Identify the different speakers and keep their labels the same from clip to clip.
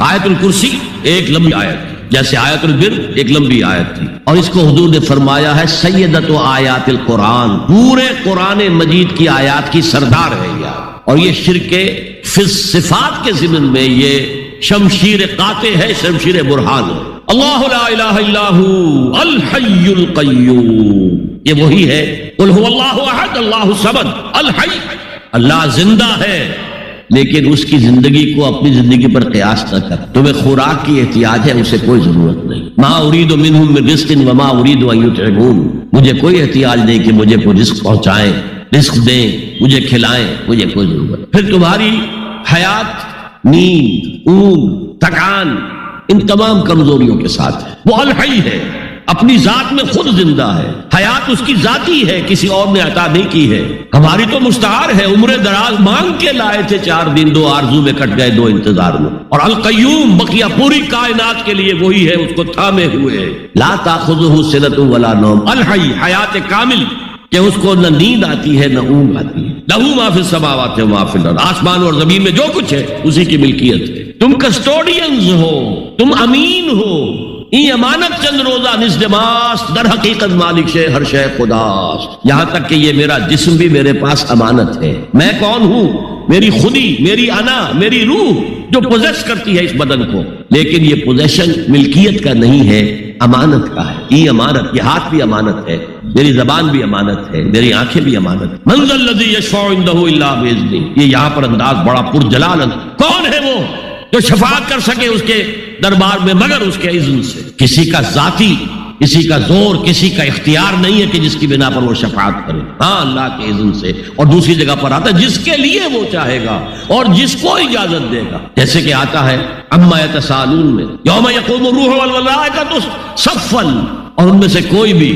Speaker 1: آیت الکرسی ایک لمبی آیت تھی، جیسے آیت البر ایک لمبی آیت تھی، اور اس کو حضور نے فرمایا ہے سیدۃ آیات القرآن، پورے قرآن مجید کی آیات کی سردار ہے یہ، اور یہ شرک فی صفات کے ضمن میں یہ شمشیر قاطع ہے، شمشیر برہان ہے۔ اللہ لا الہ الا ہو الحی القیوم، یہ وہی ہے قل هو اللہ احد اللہ الصمد الحی، اللہ زندہ ہے لیکن اس کی زندگی کو اپنی زندگی پر قیاس نہ کر، تمہیں خوراک کی احتیاج ہے، اسے کوئی ضرورت نہیں، ما اريد منهم من رزق وما اريد ان يطعمون، مجھے کوئی احتیاج نہیں کہ مجھے کوئی رزق پہنچائیں، رزق دیں، مجھے کھلائیں، مجھے کوئی ضرورت۔ پھر تمہاری حیات نیند، اونگ، تھکان، ان تمام کمزوریوں کے ساتھ ہے، وہ الحی ہے، اپنی ذات میں خود زندہ ہے، حیات اس کی ذاتی ہے، کسی اور نے عطا نہیں کی ہے، ہماری تو مستعار ہے، عمر دراز مانگ کے لائے تھے 4 دن، 2 آرزو میں کٹ گئے، 2 انتظار میں، اور القیوم بقیہ پوری کائنات کے لیے وہی ہے، اس کو تھامے ہوئے، لا تاخذہ سنۃ ولا نوم، الحی حیات کامل کہ اس کو نہ نیند آتی ہے نہ اونگ آتی ہے، لہو ما فی السماوات و ما فی الارض، آسمان اور زمین میں جو کچھ ہے اسی کی ملکیت ہے، تم کسٹوڈینز ہو، تم امین ہو، یہ امانت چند روزہ نزدماس، در حقیقت مالک شے ہر شے خداست، یہاں تک کہ یہ میرا جسم بھی میرے پاس امانت ہے، میں کون ہوں، میری خودی، میری انا، میری روح جو پوزیس کرتی ہے اس بدن کو، لیکن یہ پوزیشن ملکیت کا نہیں ہے، امانت کا ہے، یہ امانت، یہ ہاتھ بھی امانت ہے، میری زبان بھی امانت ہے، میری آنکھیں بھی امانت ہے، من ذا الذی یشفع عندہ الا باذنہ، یہ یہاں پر انداز بڑا پرجلال، کون ہے وہ جو شفاعت کر سکے اس کے دربار میں مگر اس کے اذن سے، کسی کا ذاتی، کسی کا زور، کسی کا اختیار نہیں ہے کہ جس کی بنا پر وہ شفاعت کرے، ہاں اللہ کے اذن سے، اور دوسری جگہ پر آتا ہے جس کے لیے وہ چاہے گا اور جس کو اجازت دے گا، جیسے کہ آتا ہے عما یتساءلون میں، یوم یقوم الروح والملائکۃ صفا، اور ان میں سے کوئی بھی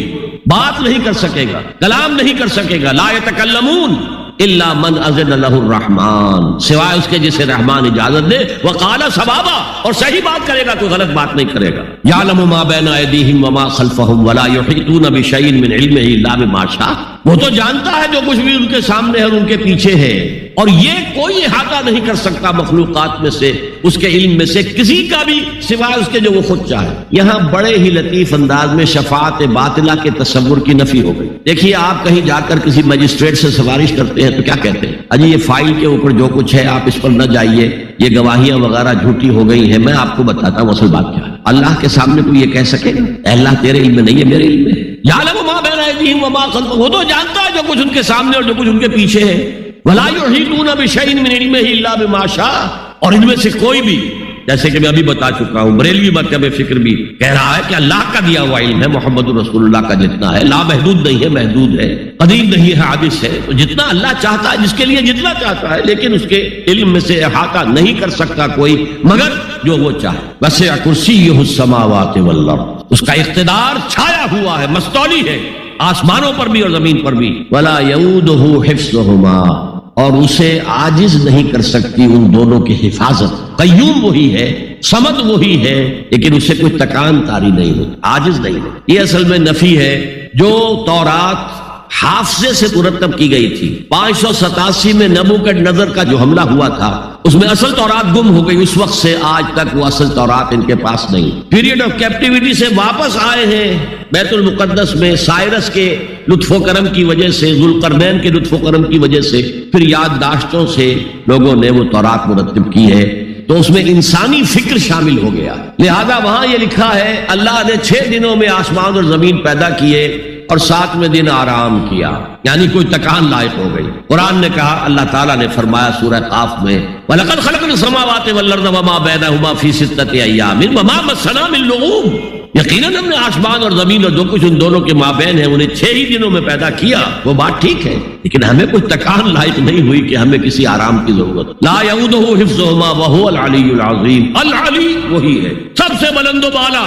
Speaker 1: بات نہیں کر سکے گا، کلام نہیں کر سکے گا، لا یتکلمون الا من اذن له الرحمن، سوائے اس کے جسے رحمان اجازت دے، وقال صوابا، اور صحیح بات کرے گا، کوئی غلط بات نہیں کرے گا، یعلم ما بین ایدیہم وما خلفہم ولا یحیطون بشیء من علمہ الا بما شاء، وہ تو جانتا ہے جو کچھ بھی ان کے سامنے ہے اور ان کے پیچھے ہے، اور یہ کوئی احاطہ نہیں کر سکتا مخلوقات میں سے، اس کے علم میں سے کسی کا بھی، سوائے اس کے جو وہ خود چاہے۔ یہاں بڑے ہی لطیف انداز میں شفاعت باطلہ کے تصور کی نفی ہو گئی۔ دیکھیے آپ کہیں جا کر کسی مجسٹریٹ سے سفارش کرتے ہیں تو کیا کہتے ہیں، اجی یہ فائل کے اوپر جو کچھ ہے آپ اس پر نہ جائیے، یہ گواہیاں وغیرہ جھوٹی ہو گئی ہیں، میں آپ کو بتاتا ہوں اصل بات کیا ہے۔ اللہ کے سامنے کوئی یہ کہہ سکے گا اے اللہ تیرے علم میں نہیں ہے، میرے علم میں ہے، یعلم ما بین ایدیہم وما خلفہم، وہ تو جانتا ہے جو کچھ ان کے سامنے اور جو کچھ ان کے پیچھے ہے، ولا یحیطون بشیء من علمہ الا بما شاء، اور ان میں سے کوئی بھی، جیسے کہ میں ابھی بتا چکا ہوں، بریلوی مکتب فکر بھی کہہ رہا ہے کہ اللہ کا دیا ہوا علم ہے، محمد رسول اللہ کا جتنا ہے، لا محدود نہیں ہے، محدود ہے، قدیم نہیں ہے، حادث ہے، تو جتنا اللہ چاہتا ہے، جس کے لیے جتنا چاہتا ہے، لیکن اس کے علم میں سے احاطہ نہیں کر سکتا کوئی مگر جو وہ چاہے۔ وسع کرسیہ السماوات والارض، اس کا اقتدار چھایا ہوا ہے، مستولی ہے، آسمانوں پر بھی اور زمین پر بھی، ولا یؤودہ حفظہما، اور اسے عاجز نہیں کر سکتی ان دونوں کی حفاظت۔ قیوم وہی ہے، صمد وہی ہے، لیکن اسے کوئی تکان تاری نہیں ہوتی، عاجز نہیں ہے۔ یہ اصل میں نفی ہے جو تورات حافظے سے مرتب کی گئی تھی۔ 587 میں نبوکدنضر کا جو حملہ ہوا تھا اس میں اصل تورات گم ہو گئی، اس وقت سے آج تک وہ اصل تورات ان کے پاس نہیں۔ پیریڈ آف کیپٹیوٹی سے واپس آئے ہیں بیت المقدس میں، سائرس کے لطف و کرم کی وجہ سے، ذوالقرنین کے لطف و کرم کی وجہ سے، پھر یادداشتوں سے لوگوں نے وہ تورات مرتب کی ہے، تو اس میں انسانی فکر شامل ہو گیا، لہذا وہاں یہ لکھا ہے اللہ نے 6 دنوں میں آسمان اور زمین پیدا کیے اور 7ویں دن آرام کیا، یعنی کوئی تکان لائق ہو گئی۔ قرآن نے کہا، اللہ تعالیٰ نے فرمایا سورہ قاف میں، وَلَقَدْ خَلَقْنَا السَّمَاوَاتِ وَالْأَرْضَ وَمَا بَيْنَهُمَا فِي 6 أَيَّامٍ وَمَا مَسَّنَا مِن لُغُوبٍ، یقیناً ہم نے آسمان اور زمین اور جو کچھ ان دونوں کے مابین ہے انہیں 6 ہی دنوں میں پیدا کیا، وہ بات ٹھیک ہے، لیکن ہمیں کوئی تکان لائق نہیں ہوئی کہ ہمیں کسی آرام کی ضرورت۔ لا یؤودہ حفظہما وہو العلی العظیم، العلی وہی ہے سب سے بلند و بالا،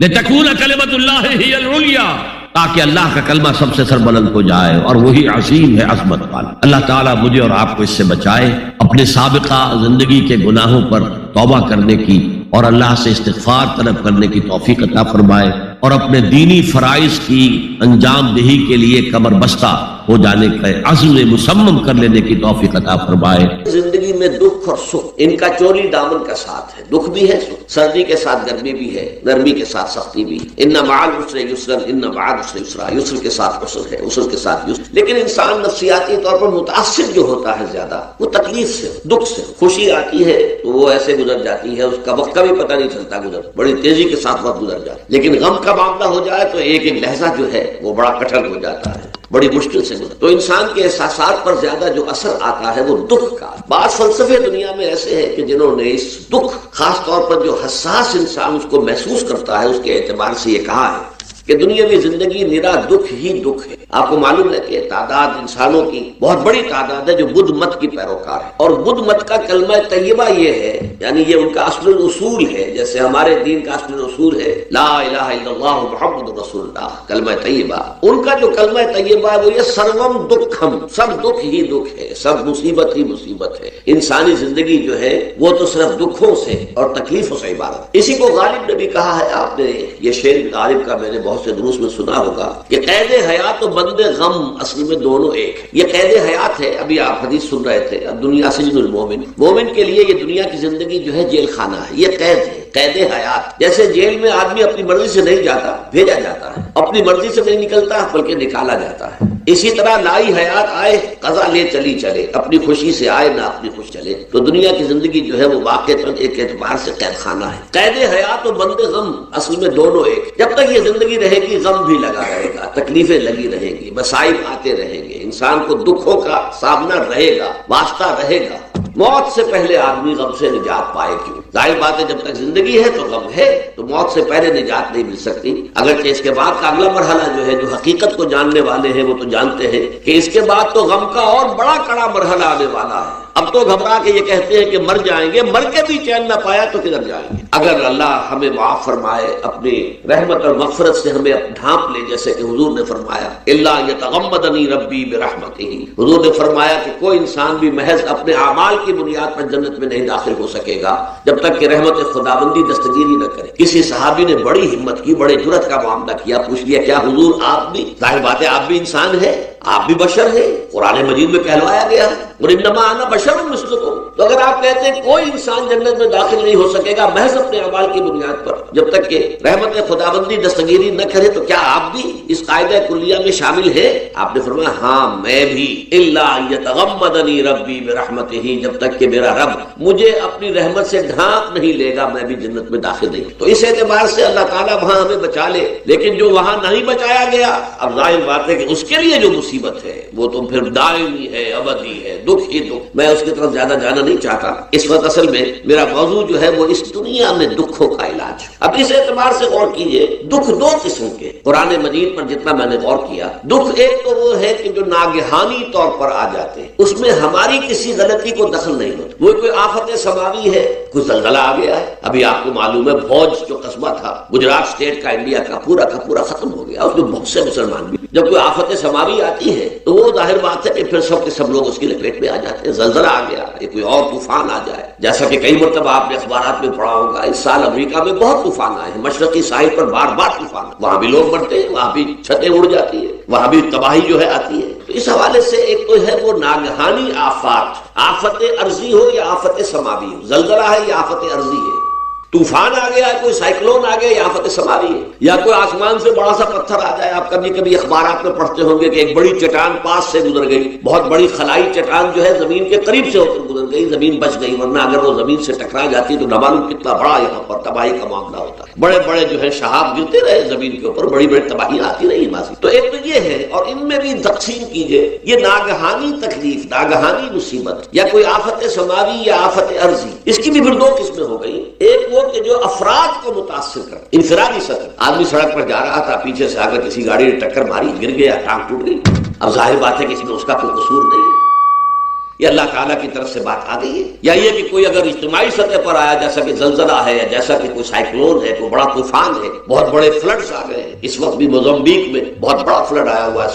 Speaker 1: لتکون کلمۃ اللہ ہی العلیٰ، تاکہ اللہ کا کلمہ سب سے سر بلند ہو جائے، اور وہی عظیم ہے، عظمت والا۔ اللہ تعالیٰ مجھے اور آپ کو اس سے بچائے، اپنے سابقہ زندگی کے گناہوں پر توبہ کرنے کی اور اللہ سے استغفار طلب کرنے کی توفیق عطا فرمائے، اور اپنے دینی فرائض کی انجام دہی کے لیے کمر بستہ ہو جانے کا عزم مسمم کر لینے کی توفیق عطا فرمائے۔
Speaker 2: زندگی میں دکھ اور سکھ ان کا چولی دامن کا ساتھ ہے، دکھ بھی ہے، سردی کے ساتھ گرمی بھی ہے، نرمی کے ساتھ سختی بھی ہے۔ ان مع العسر یسرا، ان مع العسر یسرا، یسر کے ساتھ عسر ہے، عسر کے ساتھ یسر۔ لیکن انسان نفسیاتی طور پر متاثر جو ہوتا ہے زیادہ، وہ تکلیف سے، دکھ سے۔ خوشی آتی ہے تو وہ ایسے گزر جاتی ہے، اس کا وقت کا بھی پتہ نہیں چلتا، گزر بڑی تیزی کے ساتھ وقت گزر جاتا ہے۔ لیکن غم کا معاملہ ہو جائے تو ایک ایک لحظہ جو ہے وہ بڑا کٹھن ہو جاتا ہے، بڑی مشکل سے گزر۔ تو انسان کے احساسات پر زیادہ جو اثر آتا ہے وہ دکھ کا۔ بعض فلسفے دنیا میں ایسے ہیں کہ جنہوں نے اس دکھ، خاص طور پر جو حساس انسان اس کو محسوس کرتا ہے، اس کے اعتبار سے یہ کہا ہے کہ دنیاوی زندگی نرا دکھ ہی دکھ ہے۔ آپ کو معلوم ہے کہ تعداد انسانوں کی بہت بڑی تعداد ہے جو بدھ مت کی پیروکار ہے، اور بدھ مت کا کلمہ طیبہ یہ ہے، یعنی یہ ان کا اصل الاصول ہے، جیسے ہمارے دین کا اصل الاصول ہے لا الہ الا اللہ محمد رسول اللہ، کلمہ طیبہ۔ ان کا جو کلمہ طیبہ ہے وہ یہ سروم دکھم، سب دکھ ہی دکھ ہے، سب مصیبت ہی مصیبت ہے۔ انسانی زندگی جو ہے وہ تو صرف دکھوں سے اور تکلیفوں سے عبارت۔ اسی کو غالب نے بھی کہا ہے، آپ نے یہ شعر غالب کا میں نے بہت سے دروس میں سنا ہوگا کہ قید حیات و بند غم اصل میں دونوں ایک ہے۔ یہ قید حیات ہے، ابھی آپ حدیث سن رہے تھے، دنیا سجن المومن، مومن کے لیے یہ دنیا کی زندگی جو ہے جیل خانہ ہے، یہ قید ہے، قید حیات۔ جیسے جیل میں آدمی اپنی مرضی سے نہیں جاتا، بھیجا جاتا ہے، اپنی مرضی سے نہیں نکلتا بلکہ نکالا جاتا ہے۔ اسی طرح لائی حیات آئے قضا لے چلی چلے، اپنی خوشی سے آئے نہ اپنی خوش چلے۔ تو دنیا کی زندگی جو ہے وہ واقعتاً ایک اعتبار سے قید خانہ ہے۔ قید حیات و بند غم اصل میں دونوں ایک۔ جب تک یہ زندگی رہے گی غم بھی لگا رہے گا، تکلیفیں لگی رہیں گی، مسائل آتے رہیں گے، انسان کو دکھوں کا سامنا رہے گا، واسطہ رہے گا۔ موت سے پہلے آدمی غم سے نجات پائے کیوں؟ ظاہر بات ہے جب تک زندگی ہے تو غم ہے، تو موت سے پہلے نجات نہیں مل سکتی۔ اگرچہ اس کے بعد کا اگلا مرحلہ جو ہے، جو حقیقت کو جاننے والے ہیں وہ تو جانتے ہیں کہ اس کے بعد تو غم کا اور بڑا کڑا مرحلہ آنے والا ہے۔ اب تو گھبرا کے یہ کہتے ہیں کہ مر جائیں گے، مر کے بھی چین نہ پایا تو کدھر جائیں گے؟ اگر اللہ ہمیں معاف فرمائے، اپنی رحمت اور مغفرت سے ہمیں ڈھانپ لے، جیسے کہ حضور نے فرمایا الا یتغمدنی ربی برحمتہ، حضور نے فرمایا کہ کوئی انسان بھی محض اپنے اعمال کی بنیاد پر جنت میں نہیں داخل ہو سکے گا جب تک کہ رحمت خداوندی دستگیری نہ کرے۔ کسی صحابی نے بڑی ہمت کی، بڑے جرأت کا معاملہ کیا، پوچھ لیا کیا حضور آپ بھی؟ ظاہر بات ہے آپ بھی انسان ہیں، آپ بھی بشر ہیں، قرآن مجید میں کہلوایا گیا ہے وَإِنَّمَا أَنَا بَشَرٌ مِثْلُكُمْ۔ تو اگر آپ کہتے ہیں کوئی انسان جنت میں داخل نہیں ہو سکے گا محض اپنے اعمال کی بنیاد پر جب تک کہ رحمت خداوندی دستگیری نہ کرے، تو کیا آپ بھی اس قاعدہ کلیہ میں شامل ہیں؟ آپ نے فرمایا ہاں میں بھی، الا یتغمدنی ربی برحمتہ، جب تک کہ میرا رب مجھے اپنی رحمت سے ڈھانپ نہیں لے گا میں بھی جنت میں داخل نہیں۔ تو اس اعتبار سے اللہ تعالیٰ وہاں ہمیں بچا لے، لیکن جو وہاں نہیں بچایا گیا، اب ظاہر بات ہے کہ اس کے لیے جو مصیبت ہے وہ تو پھر دائمی ہے، ابدی ہے، دکھ ہی دکھ۔ میں اس کی طرف زیادہ جانا نہیں چاہتا اس وقت، اصل میں میرا موضوع جو ہے وہ اس دنیا میں دکھوں کا علاج۔ اب اس اعتبار سے غور کیجئے، دکھ دو قسم کے قرآن مجید پر جتنا میں نے غور کیا، دکھ ایک تو وہ ہے کہ جو ناگہانی طور پر آ جاتے ہیں، اس میں ہماری کسی غلطی کو دخل نہیں ہوتا۔ وہ کوئی آفت سماوی ہے، کوئی زلزلہ آ گیا ہے، ابھی آپ کو معلوم ہے بھوج جو قصبہ تھا گجرات اسٹیٹ کا، انڈیا کا پورا ختم ہو گیا، اس میں بہت سے مسلمان بھی۔ جب کوئی آفت سماوی آتی ہے تو وہ ظاہر بات ہے کہ پھر سب کے سب لوگ اس کی لپیٹ میں آ جاتے ہیں۔ زلزلہ آ گیا، یہ کوئی اور طوفان آ جائے، جیسا کہ کئی مرتبہ آپ نے اخبارات میں پڑھا ہوگا، اس سال امریکہ میں بہت طوفان آئے ہیں، مشرقی ساحل پر بار بار طوفان، وہاں بھی لوگ مرتے ہیں، وہاں بھی چھتیں اڑ جاتی ہیں، وہاں بھی تباہی جو ہے آتی ہے۔ تو اس حوالے سے ایک تو ہے وہ ناگہانی آفات، آفت ارضی ہو یا آفت سماوی ہو، زلزلہ ہے یا آفت ارضی ہے، طوفان آ گیا ہے، کوئی سائیکلون آ گیا یا آفت سماوی ہے، یا کوئی آسمان سے بڑا سا پتھر آ جائے۔ آپ کبھی اخبارات میں پڑھتے ہوں گے کہ ایک بڑی چٹان پاس سے گزر گئی، بہت بڑی خلائی چٹان جو ہے زمین کے قریب سے ہو کر گزر گئی، زمین بچ گئی، ورنہ اگر وہ زمین سے ٹکرا جاتی تو نہ معلوم کتنا بڑا یہاں پر تباہی کا معاملہ ہوتا ہے۔ بڑے بڑے جو ہے شہاب گرتے رہے زمین کے اوپر، بڑی بڑی تباہیاں آتی رہی ماضی۔ تو ایک تو یہ ہے، اور ان میں بھی تقسیم کیجئے، یہ ناگہانی تکلیف، ناگہانی مصیبت، یا کوئی آفت سماوی یا آفت ارضی، اس کی بھی پھر دو قسمیں ہو گئی۔ ایک وہ کہ جو افراد کو متاثر کر، انفرادی سطح، آدمی سڑک پر جا رہا تھا، پیچھے سے آ کر کسی گاڑی نے ٹکر ماری، گر گیا، ٹانگ ٹوٹ گئی، اب ظاہر بات ہے کہ اس میں اس کا کوئی قصور نہیں، یہ اللہ تعالیٰ کی طرف سے بات آ گئی ہے۔ یا یہ کہ کوئی اگر اجتماعی سطح پر آیا، جیسا کہ زلزلہ ہے، یا جیسا کہ کوئی سائیکلون ہے، کوئی بڑا طوفان ہے، بہت بڑے فلڈز آ گئے ہیں، اس وقت بھی موزمبیق میں بہت بڑا فلڈ آیا ہوا ہے،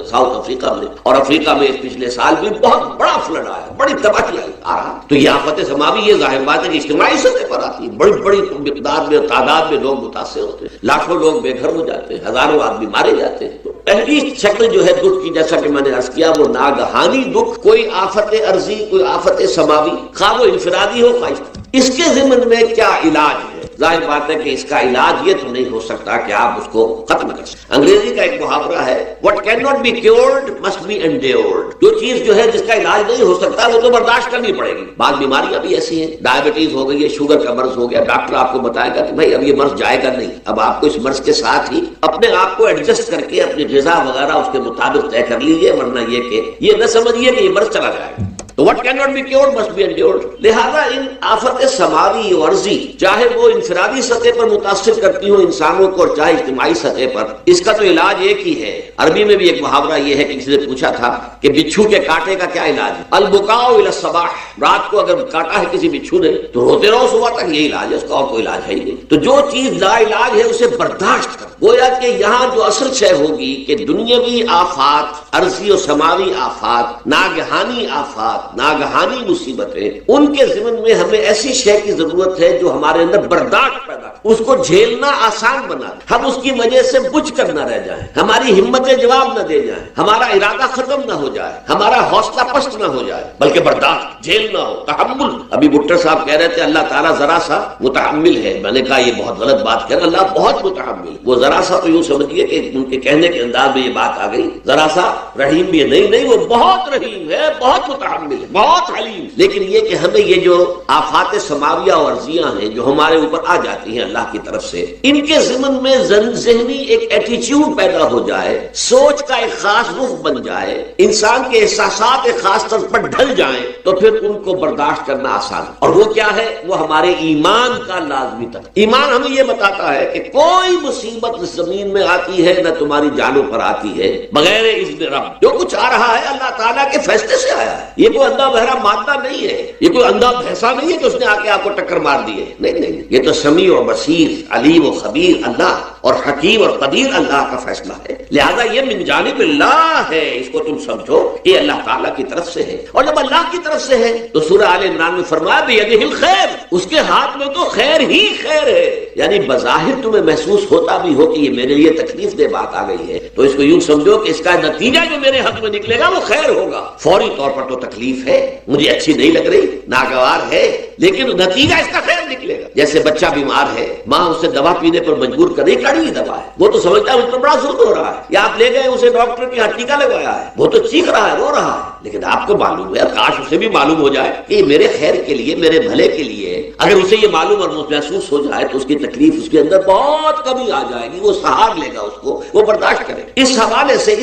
Speaker 2: ساؤتھ افریقہ میں، اور افریقہ میں پچھلے سال بھی بہت بڑا فلڈ آیا، بڑی تباہی آ رہا۔ تو یہ آفت سماوی، یہ ظاہر بات ہے کہ اجتماعی سطح پر آتی ہے، بڑی بڑی مقدار میں، تعداد میں لوگ متاثر ہوتے ہیں، لاکھوں لوگ بے گھر ہو جاتے ہیں، ہزاروں آدمی مارے جاتے ہیں۔ تو پہلی شکل جو ہے دکھ کی، جیسا کہ میں نے عرض کیا، وہ ناگہانی دکھ، کوئی آفت عرضی، کوئی آفت سماوی، خواہ وہ انفرادی ہو خواہ اس کے ضمن میں کیا علاج ہے؟ ظاہر بات ہے کہ اس کا علاج یہ تو نہیں ہو سکتا کہ آپ اس کو ختم کر سکیں۔ انگریزی کا ایک محاورہ ہے، what cannot be cured must be endured۔ جو چیز جو ہے جس کا علاج نہیں ہو سکتا وہ تو برداشت کرنی پڑے گی۔ بعض بیماریاں بھی ایسی ہیں، ڈائبٹیز ہو گئی ہے، شوگر کا مرض ہو گیا، ڈاکٹر آپ کو بتائے گا کہ بھائی اب یہ مرض جائے گا نہیں، اب آپ کو اس مرض کے ساتھ ہی اپنے آپ کو ایڈجسٹ کر کے اپنی غذا وغیرہ اس کے مطابق طے کر لیجیے، ورنہ یہ کہ یہ نہ سمجھیے کہ یہ مرض چلا جائے گا۔ تو what cannot be cured must be endured۔ لہذا ان آفت سماوی و عرضی، چاہے وہ انفرادی سطح پر متاثر کرتی ہوں انسانوں کو اور چاہے اجتماعی سطح پر، اس کا تو علاج ایک ہی ہے۔ عربی میں بھی ایک محاورہ یہ ہے کہ کسی نے پوچھا تھا کہ بچھو کے کاٹے کا کیا علاج ہے؟ البکاء الی الصباح، رات کو اگر کاٹا ہے کسی بچھو نے تو روتے رہو صبح تک، یہی علاج ہے، اس کا اور کوئی علاج ہے ہی نہیں۔ تو جو چیز لا علاج ہے اسے برداشت کر، گویا کہ یہاں جو اصل شے ہوگی کہ دنیاوی آفات، عرضی و سماوی آفات، ناگہانی آفات، ناگہانی مصیبتیں، ان کے ضمن میں ہمیں ایسی شے کی ضرورت ہے جو ہمارے اندر برداشت پیدا کرے، اس کو جھیلنا آسان بنا دے، ہم اس کی وجہ سے بجھ کر نہ رہ جائیں، ہماری ہمتیں جواب نہ دے جائیں، ہمارا ارادہ ختم نہ ہو جائے، ہمارا حوصلہ پست نہ ہو جائے، بلکہ برداشت، جھیلنا ہو، تحمل۔ ابھی بھٹر صاحب کہہ رہے تھے اللہ تعالیٰ ذرا سا متحمل ہے، میں نے کہا یہ بہت غلط بات کہہ رہے، اللہ بہت متحمل، وہ ذرا سا تو یوں سمجھیے کہ ان کے کہنے کے انداز میں یہ بات آ گئی، ذرا سا رحیم بھی ہے، نہیں وہ بہت رحیم ہے، بہت متحمل ہے، بہت حلیم۔ لیکن یہ کہ ہمیں یہ جو آفات سماویہ اور عرضیاں ہیں جو ہمارے اوپر آ جاتی ہیں اللہ کی طرف سے، ان کے ضمن میں ذہنی ایک ایٹیچیوڈ پیدا ہو جائے، سوچ کا ایک خاص رخ بن جائے، انسان کے احساسات ایک خاص طرز پر ڈھل جائیں، تو پھر ان کو برداشت کرنا آسان ہے۔ اور وہ کیا ہے؟ وہ ہمارے ایمان کا لازمی تک۔ ایمان ہمیں یہ بتاتا ہے کہ کوئی مصیبت اس زمین میں آتی ہے نہ تمہاری جانوں پر آتی ہے بغیر اذن رب۔ جو کچھ آ رہا ہے اللہ تعالیٰ کے فیصلے سے آیا ہے، یہ کوئی اندھا بہرا مادہ نہیں ہے، یہ کوئی اندھا بھینسا نہیں ہے کہ اس نے آ کے آپ کو ٹکر مار دی ہے، نہیں، یہ تو سمیع و بصیر، علیم و خبیر اللہ اور حکیم اور قدیر اللہ کا فیصلہ ہے۔ لہذا یہ من جانب اللہ ہے، اس کو تم سمجھو کہ اللہ تعالیٰ کی طرف سے ہے۔ اور جب اللہ کی طرف سے ہے تو سورہ آل عمران میں فرمایا بیدہ الخیر، اس کے ہاتھ میں تو خیر ہی خیر ہے۔ یعنی بظاہر تمہیں محسوس ہوتا بھی ہو کہ یہ میرے لیے تکلیف دہ بات آ گئی ہے، تو اس کو یوں سمجھو کہ اس کا نتیجہ جو میرے حق میں نکلے گا وہ خیر ہوگا۔ فوری طور پر تو تکلیف ہے، مجھے اچھی نہیں لگ رہی، ناگوار ہے، لیکن نتیجہ اس کا خیر نکلے گا۔ جیسے بچہ بیمار ہے، ماں اسے دوا پینے پر مجبور کر رہی، کڑوی دوا ہے، وہ تو سمجھتا ہے اس پر بڑا ظلم ہو رہا ہے، یا آپ لے گئے اسے ڈاکٹر کے ہاں ٹیکا لگوایا ہے، وہ تو چیخ رہا ہے، رو رہا ہے، لیکن آپ کو معلوم ہے، کاش اسے بھی معلوم ہو جائے کہ یہ میرے خیر کے لیے، میرے بھلے کے لیے۔ اگر اسے یہ معلوم اور محسوس ہو جائے تو اس کی تکلیف اس کے اندر بہت کمی آ جائے گی، وہ سہار لے گا، اس کو وہ برداشت کرے۔ اس حوالے سے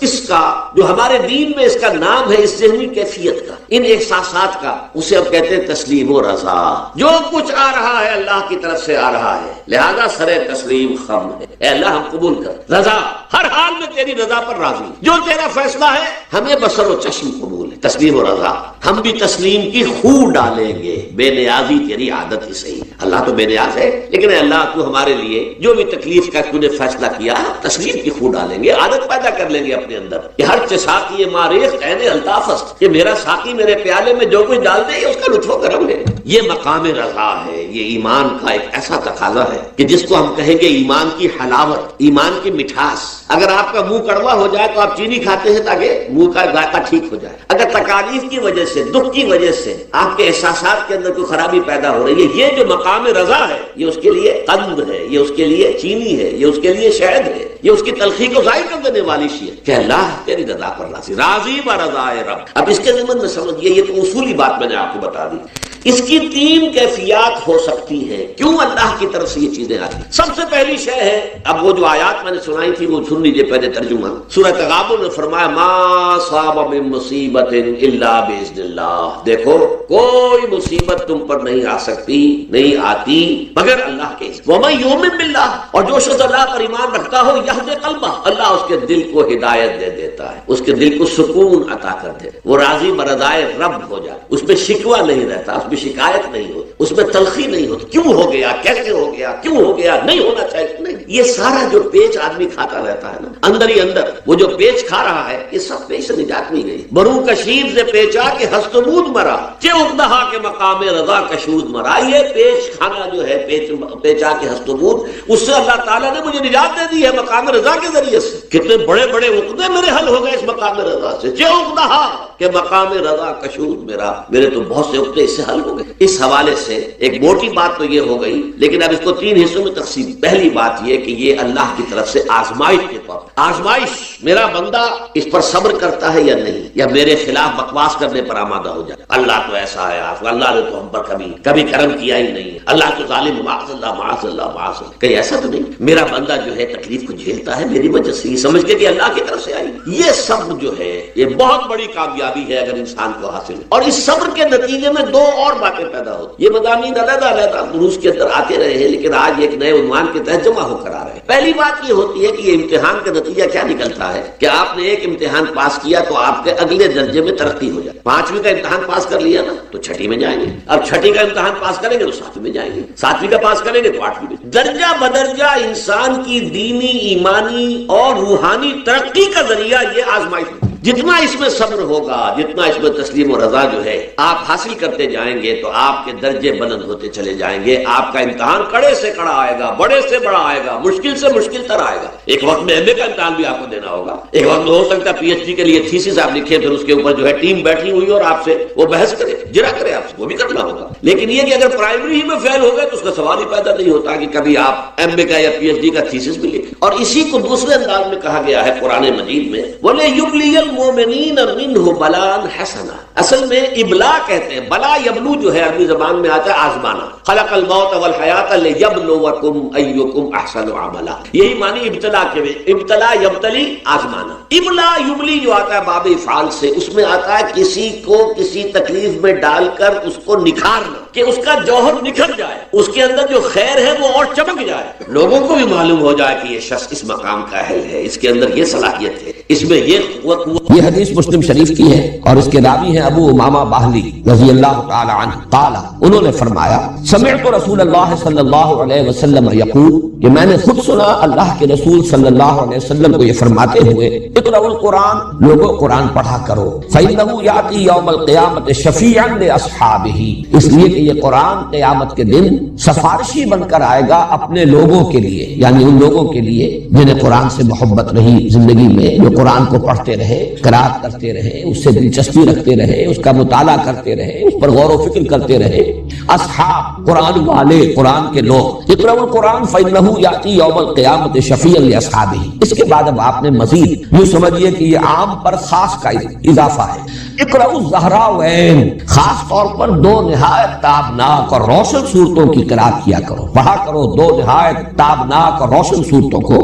Speaker 2: اس کا جو ہمارے دین میں اس کا نام ہے، اس ذہنی کیفیت کا، ان احساسات کا، اسے اب کہتے ہیں تسلیم و رضا۔ جو کچھ آ رہا ہے اللہ کی طرف سے آ رہا ہے، لہذا سر تسلیم خم ہے، اے اللہ ہم قبول کر، رضا، ہر حال میں تیری رضا پر راضی، جو تیرا فیصلہ ہے ہمیں بصر و چشم قبول ہے، تسلیم و رضا۔ ہم بھی تسلیم کی خو ڈالیں گے، بے نیازی تیری عادت ہی صحیح، اللہ تو بے نیاز ہے، لیکن اے اللہ تو ہمارے لیے جو بھی تکلیف کا تو نے فیصلہ کیا، تسلیم کی خو ڈالیں گے، عادت پیدا کر لیں گے اپنے اندر کہ ہر ساقی ماریخ عین الطافس، کہ میرا ساقی میرے پیالے میں جو کچھ ڈال دے اس کا لطف و کرم ہے۔ یہ مقام رضا ہے، یہ ایمان کا ایک ایسا تقاضا ہے کہ جس کو ہم کہیں گے ایمان کی حلاوت، ایمان کی مٹھاس۔ اگر آپ کا منہ کڑوا ہو جائے تو آپ چینی کھاتے ہیں تاکہ منہ کا ذائقہ ٹھیک ہو جائے۔ اگر تکالیف کی وجہ سے، دکھ کی وجہ سے آپ کے احساسات کے اندر کوئی خرابی پیدا ہو رہی ہے، یہ جو مقام رضا ہے یہ اس کے لیے قند ہے، یہ اس کے لیے چینی ہے، یہ اس کے لیے شہد ہے، یہ اس کی تلخی کو ظاہر کر دینے والی شیء ہے کہ اللہ تیری رضا پر راضی، راضی برضائے رب۔ اب اس کے ضمن میں سمجھیے، یہ تو اصولی بات میں نے آپ کو بتا دی۔ اس کی تین کیفیات ہو سکتی ہیں، کیوں اللہ کی طرف سے یہ چیزیں آتی ہیں۔ سب سے پہلی شے ہے، اب وہ جو آیات میں نے سنائی تھی وہ سن لیجیے پہلے ترجمہ۔ سورہ تغابن میں فرمایا ما صاب من مصیبت الا باذن اللہ، دیکھو کوئی مصیبت تم پر نہیں آ سکتی، نہیں آتی مگر اللہ کے اذن۔ ومن یؤمن باللہ، اور جو شخص اللہ پر ایمان رکھتا ہو یہد قلبہ، اللہ اس کے دل کو ہدایت دے دیتا ہے، اس کے دل کو سکون عطا کر دے، وہ راضی برضائے رب ہو جائے، اس میں شکوہ نہیں رہتا، اس میں شکایت شکایت نہیں ہوتی، اس میں تلخی نہیں ہوتی، کیوں ہو گیا، کیسے ہو گیا، کیوں ہو گیا، نہیں ہونا چاہیے، نہیں۔ یہ سارا جو پیچ آدمی کھاتا رہتا ہے نا اندر ہی اندر، وہ جو پیچ کھا رہا ہے، یہ سب پیچ سے نجات نہیں گئی۔ برو کشید سے پیچا کہ ہست بود مرا، چے اقدہا کے مقام رضا کشود مرا۔ یہ پیچ کھانا جو ہے، پیچا کے ہست بود، اس سے اللہ تعالیٰ نے مجھے نجات دے دی ہے مقام رضا کے ذریعے سے۔ کتنے بڑے بڑے عقدے میرے حل ہو گئے اس مقام رضا سے، چے اقدہا کہ مقام رضا کشود میرا، میرے تو بہت سے عقدے اس سے حل ہو گئے۔ اس حوالے سے ایک موٹی بات تو یہ ہو گئی، لیکن اب اس کو 3 حصوں میں تقسیم۔ پہلی بات یہ کہ یہ اللہ کی طرف سے آزمائش کے طور پر، آزمائش میرا بندہ اس پر صبر کرتا ہے یا نہیں، یا میرے خلاف بکواس کرنے پر آمادہ ہو جائے، اللہ تو ایسا ہے، اللہ نے تو ہم پر کبھی کرم کیا ہی نہیں، اللہ تو ظالم، معاذ اللہ معاذ اللہ معاذ اللہ۔ کہیں ایسا تو نہیں، میرا بندہ جو ہے تکلیف کو جھیلتا ہے میری وجہ سے، یہ سمجھ کے کہ اللہ کی طرف سے آئی۔ یہ صبر جو ہے یہ بہت بڑی کامیابی ہے اگر انسان کو حاصل ہے۔ اور اس صبر کے نتیجے میں 2 اور باتیں پیدا ہوتی، یہ مضامین علیحدہ علیحدہ دروس کے اندر آتے رہے ہیں، لیکن آج ایک نئے عنوان کے تحت جمع ہو کر آ رہے ہیں۔ پہلی بات یہ ہوتی ہے کہ یہ امتحان کا نتیجہ کیا نکلتا ہے کہ آپ نے ایک امتحان پاس کیا تو آپ کے اگلے درجے میں ترقی ہو جائے۔ 5ویں کا امتحان پاس کر لیا نا تو 6ٹھی میں جائیں گے، اب 6ٹھی کا امتحان پاس کریں گے تو 7ویں میں جائیں گے، 7ویں کا پاس کریں گے تو 8ویں میں۔ درجہ بدرجہ انسان کی دینی، ایمانی اور روحانی ترقی کا ذریعہ یہ آزمائش ہے۔ جتنا اس میں صبر ہوگا، جتنا اس میں تسلیم و رضا جو ہے آپ حاصل کرتے جائیں گے تو آپ کے درجے بلند ہوتے چلے جائیں گے۔ آپ کا امتحان کڑے سے کڑا آئے گا، بڑے سے بڑا آئے گا، مشکل سے مشکل تر آئے گا۔ ایک وقت میں MA کا امتحان بھی آپ کو دینا ہوگا، ایک وقت میں ہو سکتا ہے PhD کے لیے تھیسس آپ لکھیں، پھر اس کے اوپر جو ہے ٹیم بیٹھی ہوئی اور آپ سے وہ بحث کرے، جرا کرے آپ سے، وہ بھی کرنا ہوگا۔ لیکن یہ کہ اگر پرائمری ہی میں فیل ہو گئے تو اس کا سوال ہی پیدا نہیں ہوتا کہ کبھی آپ MA کا یا PhD کا تھیسس بھی لکھیں۔ اور اسی کو دوسرے انداز میں کہا گیا ہے قرآن مجید میں، وَلِيُبْلِيَ الْمُؤْمِنِينَ مِنْهُ بَلَاءً حَسَنًا۔ اصل میں ابلا کہتے ہیں، بلا یبلو جو ہے عربی زبان میں آتا ہے آزمانا، خلق الموت والحیات لیبلوکم ایکم احسن عملا، یہی معنی ابتلا کے، ابتلا یبتلی آزمانا۔ ابلا یبلی جو آتا ہے باب افعال سے، اس میں آتا ہے کسی کو کسی تکلیف میں ڈال کر اس کو نکھارنا، کہ اس کا جوہر نکھر جائے، اس کے اندر جو خیر ہے وہ اور چمک جائے، لوگوں کو بھی معلوم ہو جائے کہ یہ شخص اس مقام کا اہل ہے، اس کے اندر یہ صلاحیت ہے، اس میں یہ قوت۔
Speaker 3: یہ حدیث مسلم شریف کی ہے اور اس کے راوی ہیں ابو امامہ باہلی رضی اللہ تعالی عنہ قال، انہوں نے فرمایا سمعت رسول اللہ صلی اللہ علیہ وسلم یقول، کہ میں نے خود سنا اللہ کے رسول صلی اللہ علیہ وسلم کو یہ فرماتے ہوئے، اقرؤوا القرآن، لوگوں قرآن پڑھا کرو، فإنہ یأتی یوم القیامۃ شفیعا لأصحابہ، اس لیے کہ یہ قرآن قیامت کے دن سفارشی بن کر آئے گا اپنے لوگوں کے لیے، یعنی ان لوگوں کے لیے جنہیں قرآن سے محبت رہی زندگی میں، جو قرآن کو پڑھتے رہے، قرات کرتے رہے، اس سے دلچسپی رکھتے رہے، اس کا مطالعہ کرتے رہے، اس پر غور و فکر کرتے رہے۔ اصحاب قرآن والے، قرآن کے لوگ، اقرؤوا القرآن فإنہ یأتی یوم القیامۃ شفیعا لأصحابہ۔ اس کے بعد اب آپ نے مزید یوں سمجھیے کہ یہ عام پر خاص کا اضافہ ہے۔ اقرؤوا الزہراوین، خاص طور پر 2 نہایت تابناک اور روشن صورتوں کی قرات کیا کرو، پڑھا کرو 2 نہایت تابناک اور روشن صورتوں کو،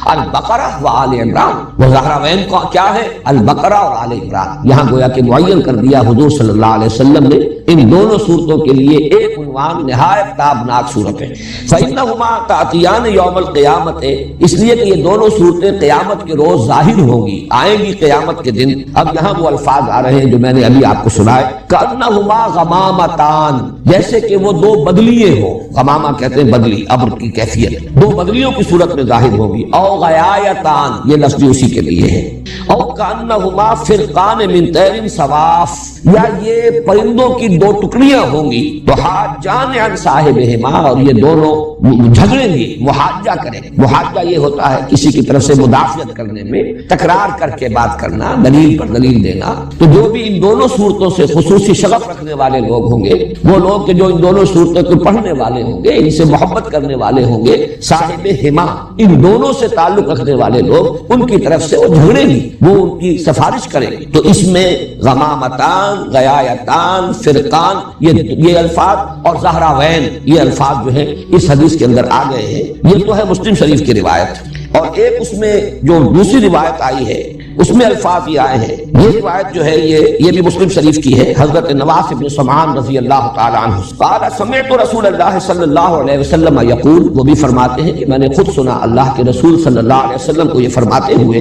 Speaker 3: البقرہ و آل عمران۔ وہ زہراوین کیا ہے؟ البقرہ اور آل عمران۔ یہاں گویا کہ معین کر دیا حضور صلی اللہ علیہ وسلم نے ان دونوں صورتوں کے لیے ایک عنوان نہایت تابناک صورتیں، فإنہما تأتیان یوم القیامت، اس لیے کہ یہ دونوں صورتیں قیامت کے روز ظاہر ہوں گی، آئیں گی قیامت کے دن۔ اب یہاں وہ الفاظ آ رہے ہیں جو میں نے ابھی آپ کو سنائے، کأنہما غمامتان، جیسے کہ وہ 2 بدلیے ہوں، غمامہ کہتے ہیں بدلی، ابر کی کیفیت، 2 بدلیوں کی صورت میں ظاہر ہوگی، او غیایتان، یہ لفظ بھی اسی کے لیے ہے، او کأنہما فرقان من طیر صواف، یا یہ پرندوں کی 2 ٹکڑیاں ہوں گی، تو حاجان عن صاحبہما، اور یہ دونوں جھگڑیں گی، محاجہ کریں۔ محاجہ یہ ہوتا ہے کسی کی طرف سے مدافعت کرنے میں، تکرار کر کے بات کرنا، دلیل پر دلیل دینا۔ تو جو بھی ان دونوں صورتوں سے خصوصی شغف رکھنے والے لوگ ہوں گے، وہ لوگ کہ جو ان دونوں صورتوں کو پڑھنے والے ہوں گے، ان سے محبت کرنے والے ہوں گے، صاحب ہما، ان دونوں سے تعلق رکھنے والے لوگ، ان کی طرف سے وہ جھگڑیں گی، وہ ان کی سفارش کریں گے۔ تو اس میں غمامتان، غیایتان، فرقان، یہ الفاظ اور زہراوین، یہ الفاظ جو ہیں اس حدیث کے اندر آ گئے ہیں۔ یہ تو ہے مسلم شریف کی روایت، اور ایک اس میں جو دوسری روایت آئی ہے اس میں الفاظ یہ آئے ہیں۔ یہ روایت جو ہے یہ بھی مسلم شریف کی ہے، حضرت نواس بن سمعان رضی اللہ تعالی عنہ قال سمعت رسول اللہ صلی اللہ علیہ وسلم یقول، وہ بھی فرماتے ہیں کہ میں نے خود سنا اللہ کے رسول صلی اللہ علیہ وسلم کو یہ فرماتے ہوئے،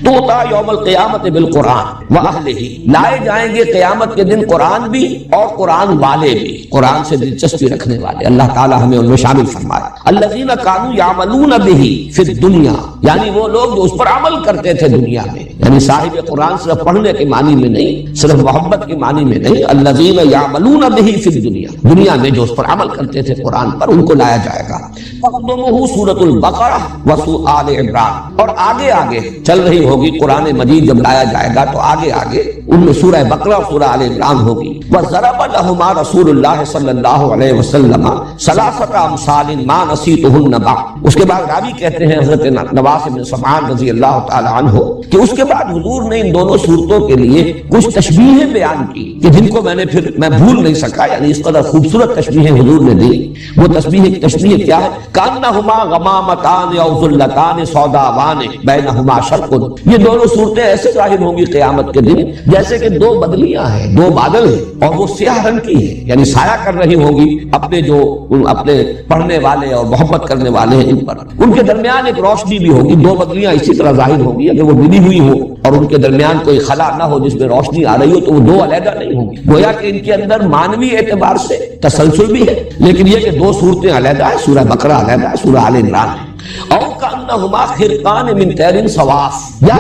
Speaker 3: توتا یوم القیامت بالقرآن واہلہ، لائے جائیں گے قیامت کے دن قرآن بھی اور قرآن والے بھی، قرآن سے دلچسپی رکھنے والے، اللہ تعالی ہمیں ان میں شامل فرمائے۔ الذین کانوا یعملون بہ فی الدنیا، یعنی وہ لوگ جو اس پر عمل کرتے تھے دنیا میں، یعنی صاحب قرآن صرف پڑھنے کے معنی میں نہیں، صرف محبت کے معنی میں نہیں، الذین یعملون بہ فی الدنیا، دنیا میں جو اس پر عمل کرتے تھے قرآن پر، ان کو لایا جائے گا۔ تقدمہ سورۃ البقرہ وسورۃ آل عمران، اور آگے آگے چل رہی ہوگی قرآن مجید جب لایا جائے گا تو آگے آگے ان میں سورہ بقرہ اور سورہ آل عمران ہوگی۔ وضرب لہما رسول اللہ صلی اللہ علیہ وسلم ثلاثۃ امثال ما نسیتہن بعد، اس کے بعد راوی کہتے ہیں حضرت نواس بن سمعان رضی اللہ تعالی عنہ کہ اس کے بعد حضور نے ان دونوں صورتوں کے لیے کچھ تشبیہیں بیان کی کہ جن کو میں بھول نہیں سکا، یعنی اس قدر خوبصورت تشبیہیں حضور نے دی۔ وہ تشبیہ کیا ہے؟ کانہما غمامتان او ذلتان سوداوان بینہما شرق، یہ دونوں صورتیں ایسے ظاہر ہوں گی قیامت کے دن جیسے کہ دو بدلیاں ہیں، دو بادل ہیں، اور وہ سیاہ رنگ کی ہیں، یعنی سایہ کر رہی ہوں گی اپنے پڑھنے والے اور محبت کرنے والے ہیں ان پر، ان کے درمیان ایک روشنی بھی ہوگی، دو بدلیاں اسی طرح ظاہر ہوں گی، اگر وہ ملی ہوئی ہو اور ان کے درمیان کوئی خلا نہ ہو جس میں روشنی آ رہی ہو تو وہ دو علیحدہ نہیں ہوں گی، گویا کہ ان کے اندر مانوی اعتبار سے تسلسل بھی ہے، لیکن یہ کہ دو صورتیں علیحدہ ہیں، سورہ بقرہ علیحدہ ہے، سورہ آل عمران ہے۔ او کانہما خرقان من طیر صواف، یا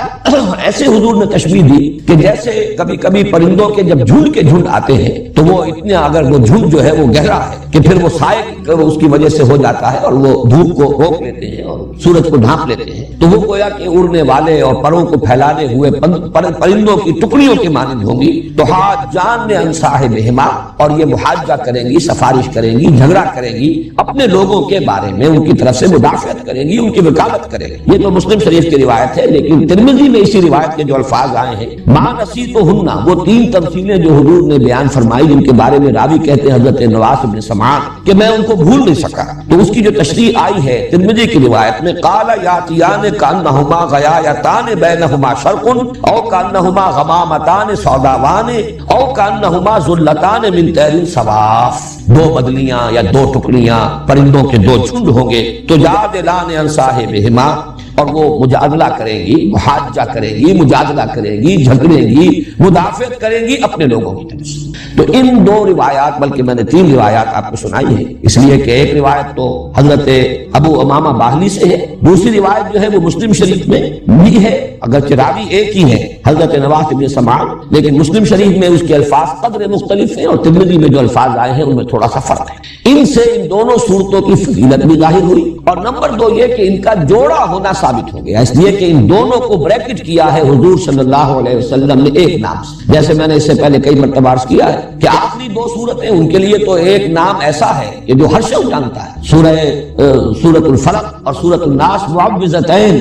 Speaker 3: ایسے حضور نے تشبیہ دی کہ جیسے کبھی کبھی پرندوں کے جب جھنڈ کے جھنڈ آتے ہیں تو وہ اتنے، اگر وہ جھنڈ جو ہے وہ گہرا ہے کہ پھر وہ سائے اس کی وجہ سے ہو جاتا ہے اور وہ دھوپ کو روک لیتے ہیں اور سورج کو ڈھانپ لیتے ہیں، تو وہ گویا کہ اڑنے والے اور پروں کو پھیلانے ہوئے پرندوں کی ٹکڑیوں کی مانند ہوں گی۔ تو حاجان عن صاحبہما، اور یہ محاجہ کریں گی، سفارش کریں گی، جھگڑا کریں گی اپنے لوگوں کے بارے میں، ان کی طرف سے مدافعت کریں گی، ان کی وکالت کریں گی۔ یہ تو مسلم شریف کی روایت ہے، لیکن ترمذی میں اسی روایت کے جو الفاظ آئے ہیں ما نسیتہن، وہ تین تمثیلیں جو حضور نے بیان فرمائی جن کے بارے میں راوی کہتے ہیں حضرت نواس بن سمعان کہ میں ان کو بھول نہیں سکا، تو اس کی جو تشریح آئی ہے ترمذی کی روایت میں، قال یاتیان کانہما غیایتان بینہما شرق او کانہما غمامتان سوداوان او کانہما ذلتان من طیر صواف، دو بدلیاں یا دو ٹکڑیاں پرندوں کے دو جھنڈ ہوں گے، تو یادلان عن صاحبہما، اور وہ مجادلہ کریں گی، محاجہ کریں گی، مجادلہ کریں گی، جھگڑیں گی، مدافعت کریں گی اپنے لوگوں کی طرف سے۔ تو ان دو روایات، بلکہ میں نے تین روایات آپ کو سنائی ہیں، اس لیے کہ ایک روایت تو حضرت ابو امامہ باہلی سے ہے، دوسری روایت جو ہے وہ مسلم شریف میں بھی ہے، اگرچہ راوی ایک ہی ہے حضرت نواس بن سمعان، لیکن مسلم شریف میں اس کے الفاظ قدر مختلف ہیں اور ترمذی میں جو الفاظ آئے ہیں ان میں تھوڑا سا فرق ہے۔ ان سے ان دونوں صورتوں کی فضیلت بھی ظاہر ہوئی، اور نمبر دو یہ کہ ان کا جوڑا ہونا ثابت ہو گیا، اس لیے کہ ان دونوں کو بریکٹ کیا ہے حضور صلی اللہ علیہ وسلم نے ایک نام سے، جیسے میں نے اس سے پہلے کئی مرتبہ عرض کیا ہے کہ آخری دو صورتیں ان کے لیے تو ایک نام ایسا ہے کہ جو ہر شخص جانتا ہے، سورۃ الفلق اور سورۃ الناس معوذتین،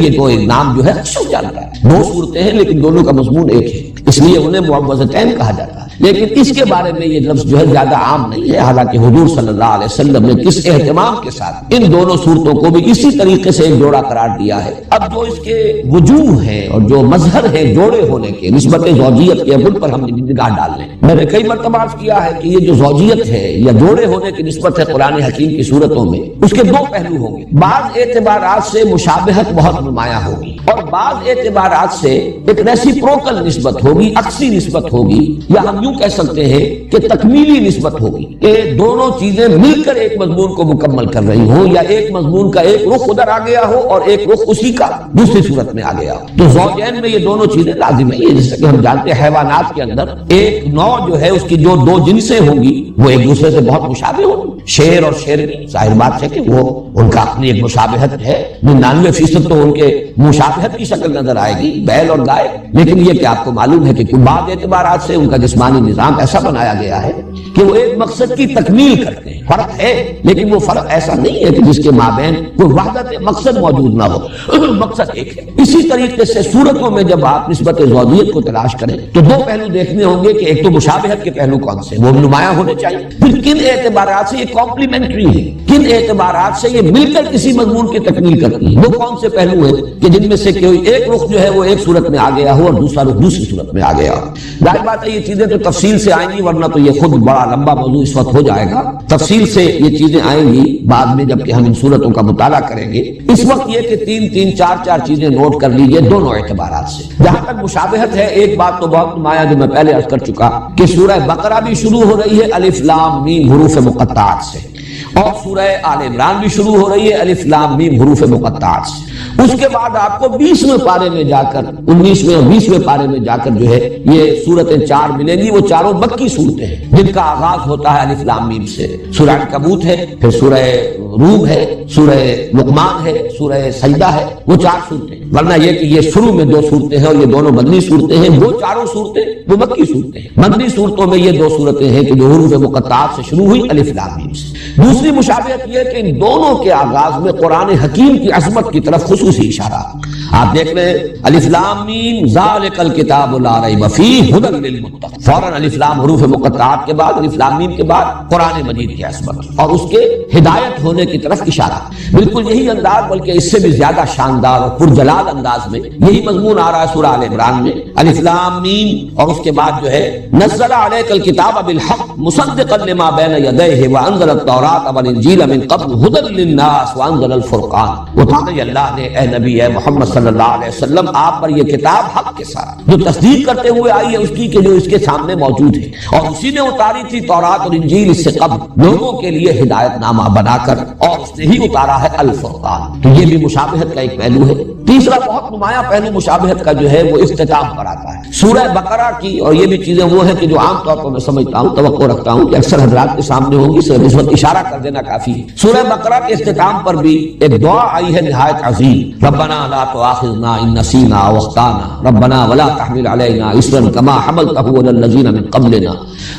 Speaker 3: یہ تو ایک نام جو ہے ہر شخص جانتا ہے، دو صورتیں ہیں لیکن دونوں کا مضمون ایک ہے، اس لیے انہیں معوذتین کہا جاتا ہے، لیکن اس کے بارے میں یہ لفظ جو ہے زیادہ عام نہیں ہے، حالانکہ حضور صلی اللہ علیہ وسلم نے کس اہتمام کے ساتھ ان دونوں صورتوں کو بھی اسی طریقے سے ایک جوڑا قرار دیا ہے۔ اب جو اس کے وجوہ ہیں اور جو مظہر ہیں جوڑے ہونے کے، نسبت زوجیت کے، ان پر ہم نگاہ ڈال لیں۔ میں نے کئی مرتبہ عرض کیا ہے کہ یہ جو زوجیت ہے یا جوڑے ہونے کی نسبت ہے قرآن حکیم کی صورتوں میں، اس کے دو پہلو ہوں گے، بعض اعتبارات سے مشابہت بہت نمایاں ہوگی اور بعض اعتبارات سے ایک ریسیپروکل نسبت ہوگی، عکسی نسبت ہوگی، یا ہم یوں کہہ سکتے ہیں کہ تکمیلی نسبت ہوگی کہ دونوں چیزیں مل کر ایک مضمون کو مکمل کر رہی ہوں، یا ایک مضمون کا ایک رخ ادھر آ گیا ہو اور ایک رخ اسی کا دوسری صورت میں آ گیا ہو۔ تو زوجین میں یہ دونوں چیزیں لازم ہیں، جیسے کہ ہم جانتے ہیں حیوانات کے اندر ایک نوع جو ہے اس کی جو دو جنسیں ہوں گی وہ ایک دوسرے سے بہت مشابہ ہوں گی، شیر اور شیرنی، ظاہر بات ہے کہ وہ ان کا اپنی ایک مشابہت ہے، 99% تو ان کے مشابہت کی شکل نظر آئے گی، بیل اور گائے، لیکن یہ کہ آپ کو معلوم ہے کہ بعض اعتبارات سے ان کا جسمانی نظام ایسا بنایا گیا ہے کہ وہ ایک مقصد کی تکمیل کرتے ہیں، فرق ہے لیکن وہ فرق ایسا نہیں ہے کہ جس کے مابین کوئی وحدت مقصد موجود نہ ہو، مقصد ایک ہے۔ اسی طریقے سے صورتوں میں جب آپ نسبت زوجیت کو تلاش کریں تو دو پہلو دیکھنے ہوں گے کہ ایک تو مشابہت کے پہلو کون سے، وہ نمایاں ہونے چاہیے، پھر کن اعتبارات سے یہ کمپلیمنٹری ہے، کن اعتبارات سے یہ مل کر کسی مضمون کی تکمیل کرتی ہے، وہ کون سے پہلو ہیں کہ جن میں سے کوئی ایک رخ جو ہے وہ ایک صورت میں آ گیا ہو اور دوسرا رخ دوسری صورت میں آ گیا ہو۔ ظاہر بات ہے یہ چیزیں تو تفصیل سے آئیں گی، ورنہ تو یہ خود بڑا لمبا موضوع اس وقت ہو جائے گا. تفصیل سے یہ چیزیں آئیں گی بعد میں جبکہ ہم ان صورتوں کا مطالعہ کریں گے. اس وقت یہ کہ تین چار چیزیں نوٹ کر لیجئے دونوں اعتبارات سے. جہاں تک مشابہت ہے، ایک بات تو بہت نمایاں جو میں پہلے عرض کر چکا کہ سورہ بقرہ بھی شروع ہو رہی ہے الف لام میم حروف مقطعات سے، اور سورہ آل عمران بھی شروع ہو رہی ہے الف لام میم حروف مقطعات سے. اس کے بعد آپ کو 20ویں پارے میں جا کر 19ویں اور 20ویں پارے میں جا کر جو ہے یہ سورتیں 4 ملیں گی. وہ چاروں مکی صورتیں ہیں جن کا آغاز ہوتا ہے الف لام میم سے. سورہ عنکبوت ہے، پھر سورہ روم ہے، سورہ لقمان ہے، سورہ سجدہ ہے. وہ 4 صورتیں، ورنہ یہ کہ یہ شروع میں 2 صورتیں ہیں اور یہ دونوں مدنی صورتیں ہیں. وہ چاروں صورتیں وہ مکی صورتیں ہیں. مدنی صورتوں میں یہ 2 صورتیں ہیں کہ جو حروف مقطعات سے شروع ہوئی الف لام میم سے. دوسری مشابہت یہ کہ ان دونوں کے آغاز میں قرآن حکیم کی عظمت کی طرف خصوصی اشارہ. آپ دیکھ لیں الف لام میم ذالک الکتاب لا ریب فیہ ھدی للمتقین، فوراً الف لام حروف مقطعات کے بعد الف لام میم کے بعد قرآن مجید کی عظمت اور اس کے ہدایت ہونے کی طرف اشارہ. بالکل یہی انداز بلکہ اس سے بھی زیادہ شاندار اور پرجلال انداز میں یہی مضمون آ رہا ہے سورہ آل عمران میں الف لام میم، اور اس کے بعد جو ہے نزل علیک الکتاب بالحق مصدقا لما بین یدیہ وانزل التوراۃ والانجیل من قبل ھدی للناس وانزل الفرقان. وہ تاکہ اللہ نے اے نبی اے محمد صلی اللہ علیہ وسلم آپ پر یہ کتاب حق کے ساتھ جو تصدیق کرتے ہوئے آئی ہے اس کی کہ جو اس کے سامنے موجود ہے، اور اسی نے اتاری تھی تورات اور انجیل اس سے قبل لوگوں کے لیے ہدایت نامہ بنا کر، اور اس نے ہی اتارا ہے الفرقان. تو یہ بھی مشابہت کا ایک پہلو ہے. تیسرا بہت نمایاں پہلو مشابہت کا جو ہے وہ اختتام پر آتا ہے سورہ بقرہ کی. اور یہ بھی چیزیں وہ ہیں کہ جو عام طور پر میں سمجھتا ہوں، توقع رکھتا ہوں کہ اکثر حضرات کے سامنے ہوں گی، صرف اس وقت اشارہ کر دینا کافی ہے. سورہ بقرہ کے اختتام پر بھی ایک دعا آئی ہے نہایت عظیم، ربنا لا تؤاخذنا ان نسینا او اخطانا ربنا ولا تحمل علینا اصرا کما حملته علی الذین من قبلنا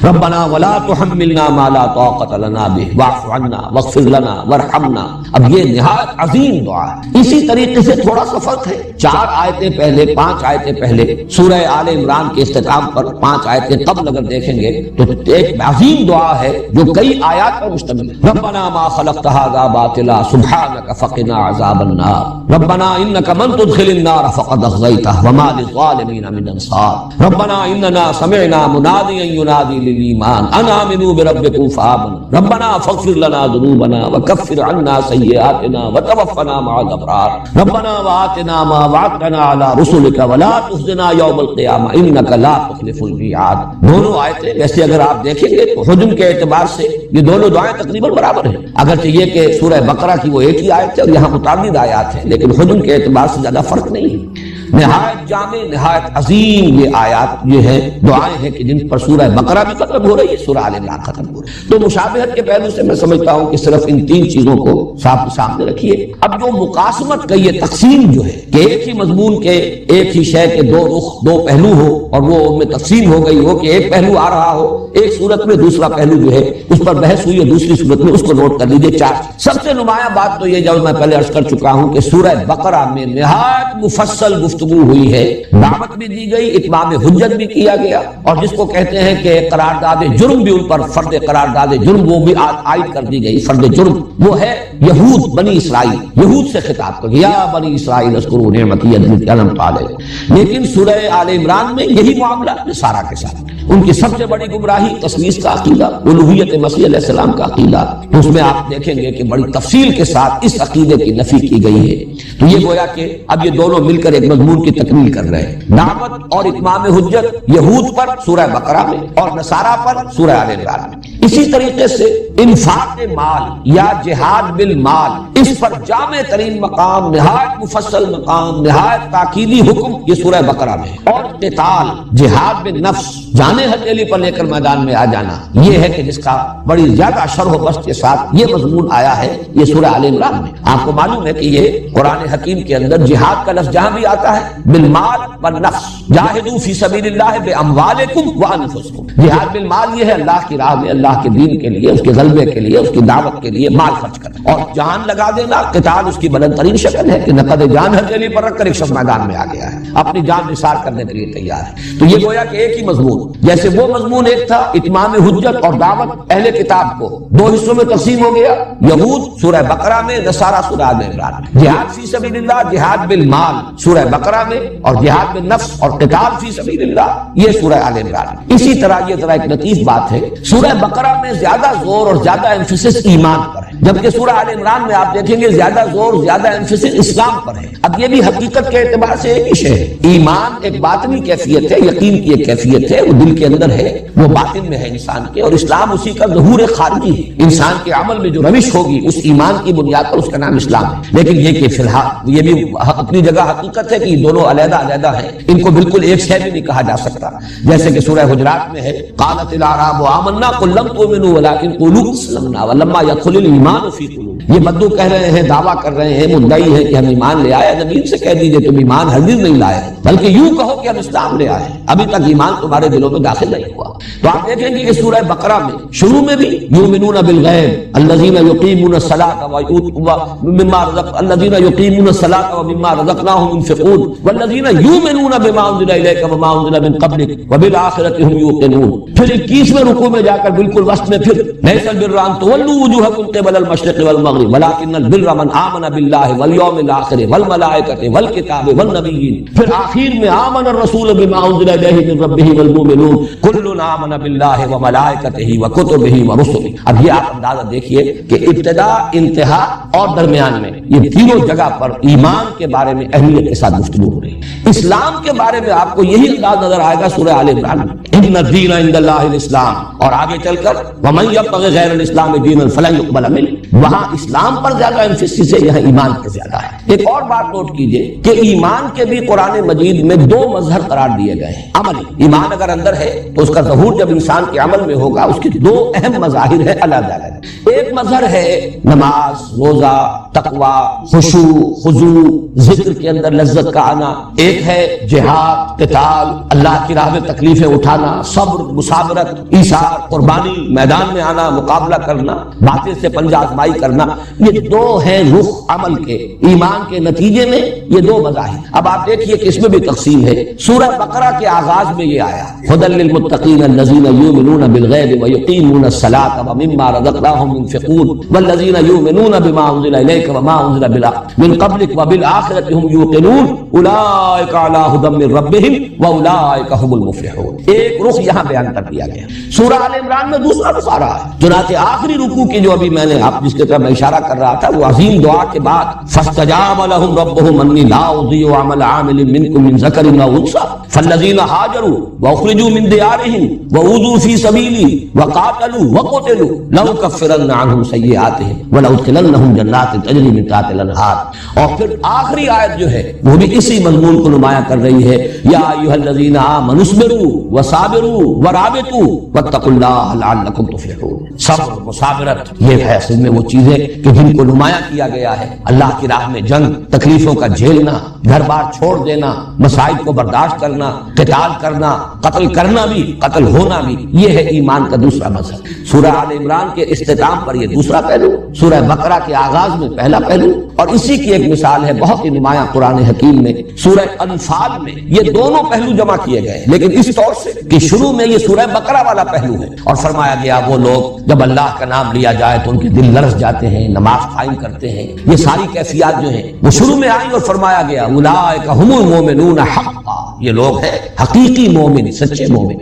Speaker 3: ربنا ولا تحملنا ما لا طاقة لنا به واعف عنا واغفر لنا وارحمنا. اب یہ نہایت عظیم دعا ہے. اسی طریقے سے تھوڑا سا فرق ہے، 4 آیتیں پہلے 5 آیتیں پہلے سورہ آل عمران کے اختتام پر 5 آیتیں قبل اگر دیکھیں گے تو ایک عظیم دعا ہے جو کئی آیات پر مشتمل ہے. ربنا ما خلقت هذا باطلا سبحانك فقنا عذاب النار ربنا انك من تدخل النار فقد اخزيته وما للظالمين من انصار ربنا اننا سمعنا مناديا ينادي للايمان ان امنوا بربكم فآمنوا ربنا فاغفر لنا ذنوبنا وكفر عنا سيئاتنا وتوفنا مع الابرار ربنا وآتنا ما وعدتنا على رسلك ولا تخزنا يوم القيامة انك لا تخلف الميعاد. دونوں آیتیں ویسے اگر آپ دیکھیں گے تو حجم کے اعتبار سے یہ دونوں دعائیں تقریباً برابر ہیں، اگرچہ یہ کہ سورہ بقرہ کی وہ ایک ہی آیت ہے اور یہاں متعدد آیات ہیں، لیکن حجم کے اعتبار سے زیادہ فرق نہیں ہے. نہایت جامع نہایت عظیم یہ آیات یہ ہیں، دعائیں ہیں کہ جن پر سورہ بقرہ بھی ختم ہو رہی ہے، سورہ آل عمران ختم ہو رہی ہے. تو مشابہت کے پہلو سے میں سمجھتا ہوں کہ صرف ان 3 چیزوں کو سامنے رکھیے. اب جو مقاسمت کا یہ تقسیم جو ہے کہ ایک ہی مضمون کے ایک ہی شے کے 2 رخ 2 پہلو ہو اور وہ ان میں تقسیم ہو گئی ہو کہ ایک پہلو آ رہا ہو ایک صورت میں، دوسرا پہلو جو ہے اس پر بحث ہوئی ہے دوسری صورت میں، اس کو نوٹ کر لیجیے. 4 سب سے نمایاں بات تو یہ جو میں پہلے عرض کر چکا ہوں کہ سورہ بقرہ میں نہایت مفصل گفتگو ہوئی ہے، دعوت بھی دی گئی، اتمام حجت بھی کیا گیا، اور جس کو کہتے ہیں کہ قرارداد جرم بھی ان پر فرد قرارداد جرم وہ بھی عائد کر دی گئی. فرد جرم وہ ہے یہود بنی اسرائیل، یہود سے خطاب کر یا بنی اسرائیل اذکروا نعمتی التي انعمت علیکم. لیکن سورہ آل عمران میں یہی معاملہ نصارہ کے ساتھ. ان کی سب سے بڑی گمراہی تثلیث کا عقیدہ، الوہیت مسیح علیہ السلام کا عقیدہ. اس میں آپ دیکھیں گے کہ بڑی تفصیل کے ساتھ اس عقیدے کی نفی کی گئی ہے. تو یہ گویا کہ اب یہ دونوں مل کر ایک مضمون کی تکمیل کر رہے ہیں، دعوت اور اتمام حجت یہود پر سورہ بقرہ میں اور نصارہ پر سورہ آل عمران میں. اسی طریقے سے انفاق مال یا جہاد بالمال، اس پر جامع ترین مقام، نہایت مفصل مقام، نہایت تاکیدی حکم یہ سورہ بقرہ میں. اور قتال، جہاد بالنفس، جانے ہتھیلی پر لے کر میدان میں آ جانا، یہ ہے کہ جس کا بڑی زیادہ شرح و بسط کے ساتھ یہ مضمون آیا ہے یہ سورہ آل عمران میں. آپ کو معلوم ہے کہ یہ قرآن حکیم کے اندر جہاد کا لفظ جہاں بھی آتا ہے بالمال والنفس، جاہدوا فی سبیل اللہ باموالکم وانفسکم. جہاد بالمال یہ ہے اللہ کی راہ میں، اللہ کے دین کے لیے، اس کے غلبے کے لیے، اس کی دعوت کے لیے مال خرچ کرنا، اور جان لگا دینا۔ قتال اس کی بلند ترین شکل ہے کہ نقد جان ہتھیلی پر رکھ کر ایک شخص میدان میں آ گیا ہے، اپنی جان نثار کرنے کے لیے تیار ہے۔ تو یہ گویا کہ ایک ہی مضمون، جیسے وہ مضمون ایک تھا اتمام حجت اور دعوت اہل کتاب کو، دو حصوں میں تقسیم ہو گیا، یہود سورہ بقرہ میں، نصارہ سورہ آل عمران میں، جہاد فی سبیل اللہ، جہاد بالمال سورہ بقرہ میں، اور جہاد بالنفس اور قتال فی سبیل اللہ یہ سورہ آل عمران میں۔ اسی طرح یہ ذرا ایک لطیف بات ہے، سورہ بقرہ میں زیادہ زور اور زیادہ ایمفیسس ایمان پر ہے، جبکہ سورہ آل عمران میں آپ دیکھیں گے زیادہ زور زیادہ ایمفیسس اسلام پر ہے۔ اب یہ بھی حقیقت کے اعتبار سے ایک ہی شے ہے، ایمان ایک باطنی کیفیت ہے، یقین کی ایک کیفیت ہے، وہ دل کے اندر ہے، وہ باطن میں ہے انسان کے، اور اسلام اسی کا ظہور خارجی ہے۔ انسان کے عمل میں جو روش ہوگی اس ایمان کی بنیاد پر اس کا نام اسلام ہے۔ لیکن یہ کہ فی الحال یہ بھی اپنی جگہ حقیقت ہے کہ یہ دونوں علیحدہ علیحدہ ہیں، ان کو بالکل ایک شے بھی نہیں کہا جا سکتا، جیسے کہ سورہ حجرات میں ہے قالت الاعراب آمنا قل لم تؤمنوا ولكن قولوا اسلمنا ولما يدخل الايمان في قلوبكم۔ یہ بدو کہہ رہے ہیں، دعویٰ کر رہے ہیں، مدعی ہے کہ ہم ایمان لے آئے، نبی سے کہہ دیجئے تم ایمان ہرگز نہیں لائے، بلکہ یوں کہو کہ ہم اسلام لے آئے، ابھی تک ایمان تمہارے دلوں میں داخل نہیں ہوا۔ تو آپ دیکھیں گے کہ سورہ بقرہ میں شروع میں بھی یؤمنون بالغیب الذین یقیمون الصلاۃ ومما رزقناهم ينفقون والذین یؤمنون بما انزل الیک وما انزل من قبلک وبالآخرۃ هم یوقنون۔ پھر 21ویں رکوع میں جا کر بالکل وسط میں پھر لیس البر ان تولوا وجوهکم قبل المشرق والمغرب ولكن البر من آمن بالله واليوم الآخر والملائکۃ والکتاب والنبیین۔ پھر آخر میں آمن الرسول بما انزل الیہ من ربہ والمؤمنون کل آمن بالله وملائکتہ وکتبہ ورسلہ۔ اب یہ آپ اندازہ دیکھیے کہ ابتدا، انتہا اور درمیان میں یہ تینوں جگہ پر ایمان کے بارے میں اہمیت کے ساتھ گفتگو ہو رہی ہے۔ اسلام کے بارے میں آپ کو یہی انداز نظر آئے گا سورہ آل عمران میں، ان الدین عند اللہ الاسلام، اور آگے چل کر ومن یبتغی غیر الاسلام دینا فلن یقبل منہ۔ وہاں اسلام پر زیادہ ایمفیسس ہے، یہاں ایمان پر زیادہ ہے۔ ایک اور بات نوٹ کیجئے کہ ایمان کے بھی قرآن مجید میں دو مظہر قرار دیے گئے ہیں۔ عملی ایمان اگر اندر ہے تو اس کا ظہور جب انسان کے عمل میں ہوگا، اس کے دو اہم مظاہر ہیں الگ الگ۔ ایک مظہر ہے نماز، روزہ، تقوی، خشوع، خضوع، ذکر کے اندر لذت کا آنا۔ ایک ہے جہاد، قتال، اللہ کی راہ میں تکلیفیں اٹھانا، صبر، مصابرت، ایثار، قربانی، میدان میں آنا، مقابلہ کرنا، باطل سے پنجہ آزمائی کرنا۔ یہ دو ہیں رخ عمل کے، ایمان کے نتیجے میں یہ دو مظاہر۔ اب آپ دیکھیے کہ اس میں بھی تقسیم ہے۔ سورہ بقرہ کے آغاز میں یہ آیا ھدی للمتقین الذین یؤمنون بالغیب ویقیمون الصلاۃ ومما رزقناہم ينفقون والذین یؤمنون بما انزل الیک وما انزل من قبلک وبالآخرۃ هم یوقنون اولئک علی ھدی من ربہم واولئک هم المفلحون۔ ایک رخ یہاں بیان کر دیا گیا۔ سورہ آل عمران میں دوسرا رخ آ رہا ہے، چنانچہ آخری رکوع کی جو ابھی میں نے آپ جس کے طرف میں اشارہ کر رہا تھا، وہ عظیم دعا کے بعد فاستجاب لهم ربهم انی لا اضیع عمل عامل منکم من ذکر او انثى فالذین هاجروا واخرجوا من دیارهم واوذوا فی سبیلی وقاتلوا وقتلوا لأکفرن عنهم سیئاتهم ولأدخلنهم جنات تجری من تحتها الانہار۔ اور پھر آخری آیت جو ہے وہ بھی اسی مضمون کو نمایاں کر رہی ہے، یا ایھا الذین آمنوا اصبروا وصابروا ورابطوا واتقوا اللہ لعلکم تفلحون۔ صبر، مصابرت، یہ ہے اصل میں وہ چیزیں کہ جن کو نمایاں کیا گیا ہے۔ اللہ کی راہ میں جنگ، تکلیفوں کا جھیلنا، گھر بار چھوڑ دینا، مسائب کو برداشت کرنا، قتال کرنا، قتل کرنا بھی، قتل ہونا بھی، یہ ہے ایمان کا دوسرا مظہر۔ سورہ آل عمران کے اختتام پر یہ دوسرا پہلو، سورہ بقرہ کے آغاز میں پہلا پہلو، اور اسی کی ایک مثال ہے بہت ہی نمایاں قرآن حکیم میں سورہ انفال میں یہ دونوں پہلو جمع کیے گئے، لیکن اس طور سے کہ شروع میں یہ سورہ بقرہ والا پہلو ہے، اور فرمایا گیا وہ لوگ جب اللہ کا نام لیا جائے تو ان کے دل لرز جاتے ہیں، نماز قائم کرتے ہیں۔ یہ ساری کیفیات جو ہیں وہ شروع میں آئیں، اور فرمایا گیا اولئک ھم المؤمنون حقا، یہ لوگ ہیں حقیقی مومن، سچے مومن۔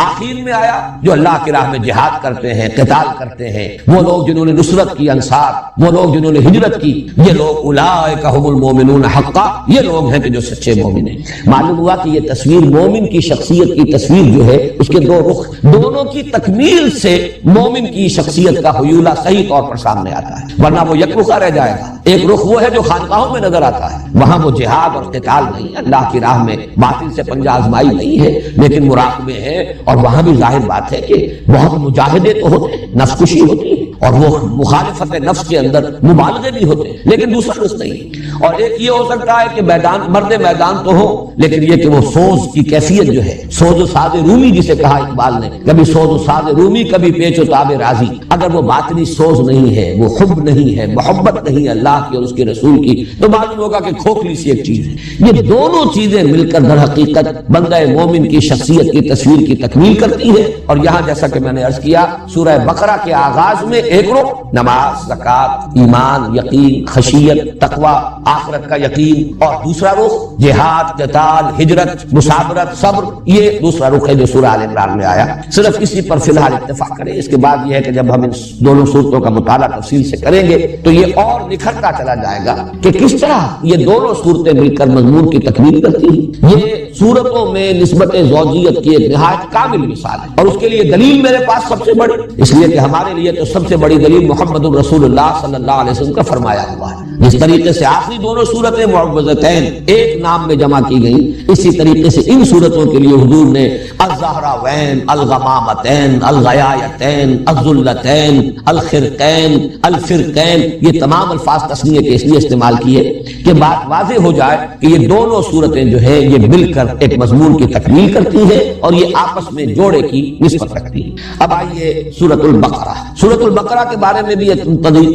Speaker 3: آخر میں آیا جو اللہ کی راہ میں جہاد کرتے ہیں، قتال کرتے ہیں، وہ لوگ جنہوں نے نصرت کی، انصار، وہ لوگ جنہوں نے ہجرت کی، یہ لوگ اولئک ھم المؤمنون حقا، یہ لوگ ہیں کہ جو سچے مومن ہیں۔ معلوم ہوا کہ یہ تصویر مومن کی شخصیت کی تصویر جو ہے اس کے دو رخ، دونوں کی تکمیل سے مومن کی شخصیت کا حیولہ صحیح طور پر سامنے آتا ہے، ورنہ وہ یک رخا رہ جائے گا۔ ایک رخ وہ ہے جو خانقاہوں میں نظر آتا ہے، وہاں وہ جہاد اور قتال نہیں، اللہ کی راہ میں باطل سے پنجہ آزمائی نہیں ہے، لیکن مراقبے ہیں، اور وہاں بھی ظاہر بات ہے کہ بہت مجاہدے تو ہوتے ہیں، نفس کشی ہوتی ہے، اور وہ مخالفت نفس کے اندر مبالغے بھی ہوتے ہیں، لیکن دوسرا رخ نہیں۔ اور ایک یہ ہو سکتا ہے کہ میدان مرد میدان تو ہو لیکن یہ کہ وہ سوز کی کیفیت جو ہے، سوز و ساز رومی جسے کہا اقبال نے، کبھی سوز و ساز رومی کبھی پیچ و تاب راضی، اگر وہ باطنی سوز نہیں ہے، وہ حب نہیں ہے، محبت نہیں ہے اللہ کی اور اس کے رسول کی، تو معلوم ہوگا کہ کھوکھلی سی ایک چیز ہے۔ یہ دونوں چیزیں مل کر در حقیقت بندہ مومن کی شخصیت کی تصویر کی تکمیل کرتی ہے۔ اور یہاں جیسا کہ میں نے عرض کیا، سورہ بقرہ کے آغاز میں ایک رخ نماز، زکوٰۃ، ایمان، یقین، خشیت، تقوی، آخرت کا یقین، اور دوسرا رخ جہاد، قتال، ہجرت، مسافرت، صبر، یہ دوسرا رخ ہے جو سورہ آل عمران میں آیا۔ صرف اسی پر فی الحال اتفاق کریں، اس کے بعد یہ ہے کہ جب ہم ان دونوں صورتوں کا مطالعہ تفصیل سے کریں گے تو یہ اور نکھرتا چلا جائے گا کہ کس طرح یہ دونوں صورتیں مل کر مضمون کی تکمیل کرتی ہیں۔ یہ صورتوں میں نسبت زوجیت کی ایک نہایت کامل مثال ہے، اور اس کے لیے دلیل میرے پاس سب سے بڑی، اس لیے کہ ہمارے لیے تو سب سے بڑی دلیل محمد رسول اللہ صلی اللہ علیہ وسلم کا فرمایا ہوا ہے۔ جس طریقے سے آخری دونوں صورتیں معوذتین ایک نام میں جمع کی گئی، اسی طریقے سے ان صورتوں کے لیے حضور نے الزہراوین، الغمامتین، الغیایتین، الذلتین، الخرقین، الفرقین، یہ تمام الفاظ تسنیہ کے اس لیے استعمال کیے کہ بات واضح ہو جائے کہ یہ دونوں صورتیں جو ہے یہ مل کر ایک مضمون کی تکمیل کرتی ہے اور یہ آپس میں جوڑے کی نسبت رکھتی ہے۔ اب آئیے سورۃ البقرہ۔ سورۃ البقرہ کے بارے میں بھی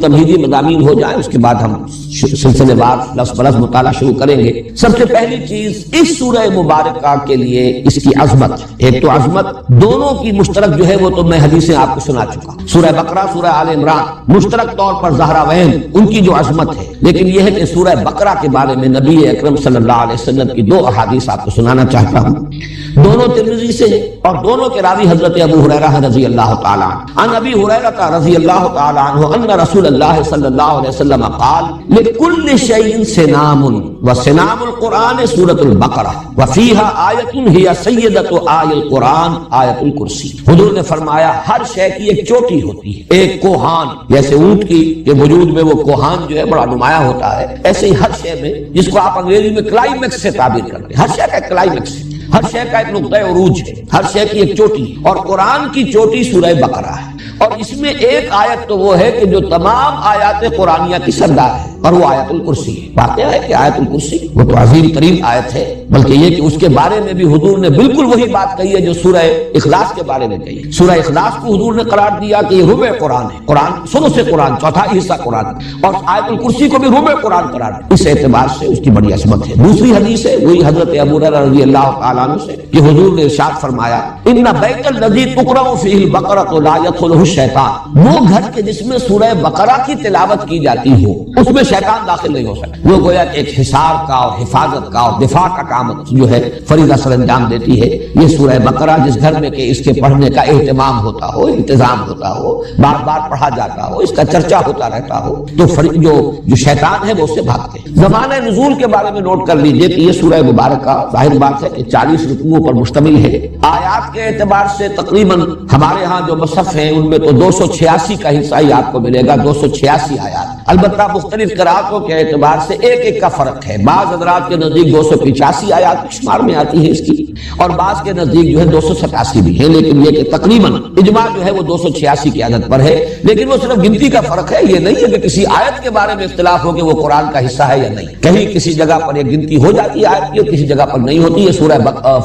Speaker 3: تمہیدی مضامین ہو جائیں، اس کے بعد ہم سلسلے وار لفظ بلفظ مطالعہ شروع کریں گے۔ سب سے پہلی چیز اس سورہ مبارکہ کے لیے اس کی عظمت، ایک تو عظمت دونوں کی مشترک جو ہے وہ تو میں حدیثیں آپ کو سنا چکا، سورہ بقرہ، سورہ آل عمران مشترک طور پر زہراوین ان کی جو عظمت ہے، لیکن یہ ہے کہ سورہ بقرہ کے بارے میں نبی اکرم صلی اللہ علیہ وسلم کی دو احادیث آپ کو سنانا چاہتا ہوں۔ دونوں ترمذی سے اور دونوں کے راوی حضرت ابو ہریرہ رضی اللہ تعالی عنہ، عن ابی ہریرہ رضی اللہ تعالی عنہ ان رسول اللہ صلی اللہ علیہ وسلم قال لكل شيء سنام وسنام القرآن سورۃ البقرہ وفيها آیۃ هي سیدۃ آیۃ القرآن آیۃ الکرسی۔ حضور نے فرمایا ہر شے کی ایک چوٹی ہوتی ہے، ایک کوہان، جیسے اونٹ کی کے وجود میں وہ کوہان جو ہے بڑا نمایاں ہوتا ہے، ایسے ہی ہر شے میں، جس کو آپ انگریزی میں کلائمیکس سے تعبیر کرتے ہیں، ہر شے کا کلائمیکس ہے، ہر شے کا ایک نقطہ عروج ہے، ہر شے کی ایک چوٹی ہے، اور قرآن کی چوٹی سورہ بقرہ ہے۔ اور اس میں ایک آیت تو وہ ہے کہ جو تمام آیات قرآنیہ کی سردار ہے، اور وہ آیت الکرسی ہے۔ واقعہ ہے کہ آیت الکرسی وہ تو عظیم ترین آیت ہے، بلکہ یہ کہ اس کے بارے میں بھی حضور نے بالکل وہی بات کہی ہے جو سورہ اخلاص کے بارے میں کہی۔ سورہ اخلاص کو حضور نے قرار دیا کہ یہ ربع قرآن ہے، قرآن ثلث قرآن، چوتھائی حصہ قرآن، اور آیت الکرسی کو بھی ربع قرآن قرار دیا۔ اس اعتبار سے اس کی بڑی عظمت ہے۔ دوسری حدیث ہے وہی حضرت ابو ہریرہ رضی اللہ تعالیٰ عنہ سے کہ حضور نے ارشاد فرمایا ان بیت الذی تقرأ فیہ البقرۃ لا یدخلہ الشیطان، وہ گھر کے جس میں سورہ بقرہ کی تلاوت کی جاتی ہو اس میں شیطان داخل نہیں ہو سکتا۔ وہ گویا کہ ایک حصار کا اور حفاظت کا اور دفاع کا کام جو ہے فریضہ سر انجام دیتی ہے۔ یہ سورہ بقرہ جس گھر میں کہ اس کے پڑھنے کا اہتمام ہوتا ہو، انتظام ہوتا ہو، بار بار پڑھا جاتا ہو، اس کا چرچا ہوتا رہتا ہو، تو جو شیطان ہے وہ اس سے بھاگتے ہیں۔ زمانہ نزول کے بارے میں نوٹ کر لیجئے کہ یہ سورہ مبارکہ ظاہر بات ہے کہ 40 رکوعوں پر مشتمل ہے۔ آیات کے اعتبار سے تقریباً ہمارے ہاں جو مصحف ہیں ان میں تو 286 کا حصہ ہی آپ کو ملے گا، 286 آیات۔ البتہ مختلف قراءتوں کے اعتبار سے ایک ایک کا فرق ہے، بعض حضرات کے نزدیک 285 آیات شمار میں آتی ہے اس کی، اور بعض کے نزدیک جو ہے 287 بھی ہے، لیکن یہ کہ تقریباً اجماع جو ہے وہ 286 کی عدد پر ہے۔ لیکن وہ صرف گنتی کا فرق ہے، یہ نہیں ہے کہ کسی آیت کے بارے میں اختلاف ہو کہ وہ قرآن کا حصہ ہے یا نہیں۔ کہیں کسی جگہ پر ایک گنتی ہو جاتی ہے آیت کی اور کسی جگہ پر نہیں ہوتی۔ یہ سورہ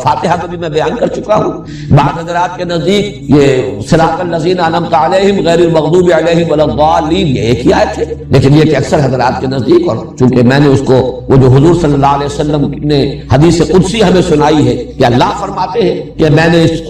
Speaker 3: فاتحہ میں بھی میں بیان کر چکا ہوں۔ بعض حضرات کے نزدیک یہ صراط الذین انعمت علیہم غیر المغضوب علیہم ولا الضالین یہ ایک ہی آیت ہے، لیکن یہ کہ اکثر حضرات کے نزدیک، اور چونکہ میں نے اس کو وہ جو حضور صلی اللہ علیہ وسلم نے حدیث قدسی ہمیں سنائی ہے کہ اللہ فرماتے ہیں کہ میں نے اس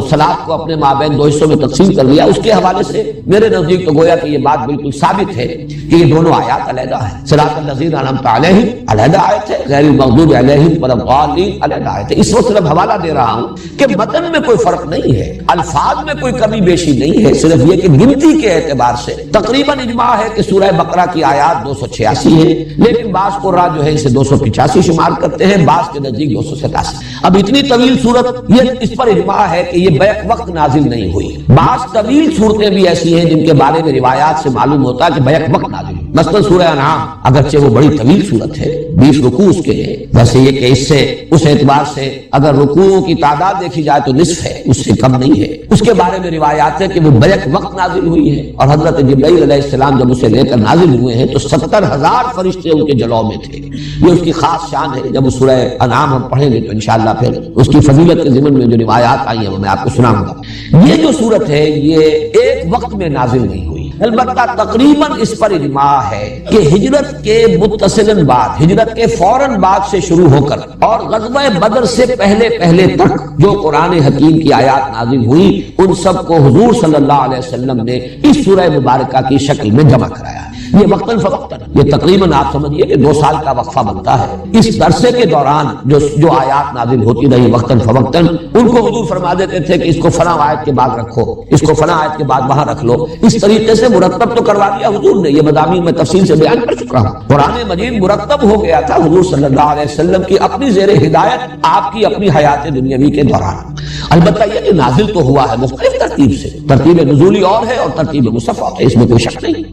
Speaker 3: صلاۃ کو اپنے مابین 2 حصوں میں تقسیم کر لیا، اس کے حوالے سے میرے نزدیک تو گویا کہ یہ بات بالکل ثابت ہے کہ یہ دونوں آیات علیحدہ ہیں۔ صراط الذین انعمت علیہم علیحدہ آیت ہے، غیر المغضوب علیہم ولا الضالین علیحدہ آیت ہے۔ اس وقت صرف حوالہ دے رہا ہوں کہ متن میں کوئی فرق نہیں ہے، الفاظ میں کوئی کمی بیشی نہیں ہے، صرف یہ کہ گنتی کے اعتبار سے تقریباً اجماع ہے کہ سورہ بقرہ کی آیات 286 ہے، لیکن بعض قراء جو ہے اسے 285 شمار کرتے ہیں، بعض کے نزدیک 287۔ اب اتنی طویل صورت یہ اس پر اجماع ہے کہ یہ بیک وقت نازل نہیں ہوئی۔ بعض طویل صورتیں بھی ایسی ہیں جن کے بارے میں روایات سے معلوم ہوتا ہے کہ بیک وقت نازل ہوئی، مثلا سورہ انعام اگرچہ وہ بڑی طویل صورت ہے، 20 رکوع اس کے ہیں، ویسے یہ کہ اس سے اس اعتبار سے اگر رکوعوں کی تعداد دیکھی جائے تو نصف ہے، اس سے کم نہیں ہے۔ اس کے بارے میں روایات ہے کہ وہ بیک وقت نازل ہوئی ہے، اور حضرت جبرائیل علیہ السلام جب اسے لے کر نازل ہوئے ہیں تو 70,000 فرشتے ان کے جلو میں تھے۔ یہ اس کی خاص شان ہے۔ جب سورہ انعام ہم پڑھیں گے تو انشاءاللہ پھر اس کی فضیلت کے ضمن میں جو روایات آئی ہیں وہ میں آپ کو سناؤں گا۔ یہ جو صورت ہے یہ ایک وقت میں نازل نہیں ہوئی، البتہ تقریباً اس پر اجماع ہے کہ ہجرت کے متصلاً بعد، ہجرت کے فوراً بعد سے شروع ہو کر اور غزوہ بدر سے پہلے تک جو قرآن حکیم کی آیات نازل ہوئی ان سب کو حضور صلی اللہ علیہ وسلم نے اس سورہ مبارکہ کی شکل میں جمع کرایا۔ یہ وقتاً فوقتاً، یہ تقریباً آپ سمجھیے کہ 2 سال کا وقفہ بنتا ہے۔ اس عرصے کے دوران جو آیات نازل ہوتی رہی وقتاً فوقتاً، ان کو حضور فرما دیتے تھے کہ اس کو فلاں آیت کے بعد رکھو، اس کو فلاں آیت کے بعد وہاں رکھ لو۔ اس طریقے سے مرتب تو کروا دیا حضور نے، یہ مضامین میں تفصیل سے بیان کر چکا ہوں۔ قرآن مجید مرتب ہو گیا تھا حضور صلی اللہ علیہ وسلم کی اپنی زیر ہدایت، آپ کی اپنی حیات دنیاوی کے دوران۔ البتہ یہ کہ نازل تو ہوا ہے مختلف ترتیب سے، ترتیب نزولی اور ہے اور ترتیب مصحف ہے، اس میں کوئی شک نہیں۔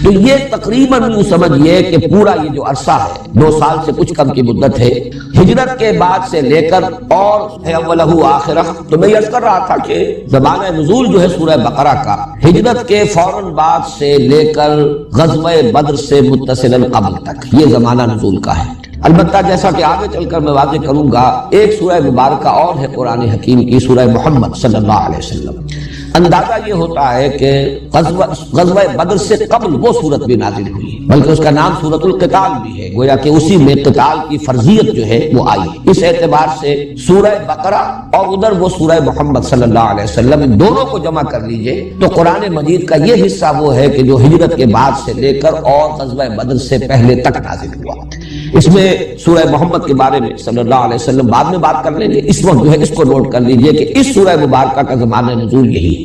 Speaker 3: تو یہ تقریباً یوں سمجھیے کہ پورا یہ جو عرصہ ہے 2 سال سے کچھ کم کی مدت ہے، ہجرت کے بعد سے لے کر اور ہے اولہ آخرہ۔ تو میں یہ عرض کر رہا تھا کہ زمانہ نزول جو ہے سورہ بقرہ کا ہجرت کے فوراً بعد سے لے کر غزوہ بدر سے متصلاً قبل تک یہ زمانہ نزول کا ہے۔ البتہ جیسا کہ آگے چل کر میں واضح کروں گا، ایک سورہ مبارکہ اور ہے قرآن حکیم کی، سورہ محمد صلی اللہ علیہ وسلم۔ اندازہ یہ ہوتا ہے کہ غزوہ بدر سے قبل وہ سورت بھی نازل ہوئی، بلکہ اس کا نام سورۃ القتال بھی ہے، گویا کہ اسی میں قتال کی فرضیت جو ہے وہ آئی۔ اس اعتبار سے سورہ بقرہ اور ادھر وہ سورہ محمد صلی اللہ علیہ وسلم، ان دونوں کو جمع کر لیجئے تو قرآن مجید کا یہ حصہ وہ ہے کہ جو ہجرت کے بعد سے لے کر اور غزوہ بدر سے پہلے تک نازل ہوا۔ اس میں سورہ محمد کے بارے میں صلی اللہ علیہ وسلم بعد میں بات کر لیں گے، اس وقت جو ہے اس کو نوٹ کر لیجئے کہ اس سورہ مبارکہ کا زمانہ نزول یہی ہے۔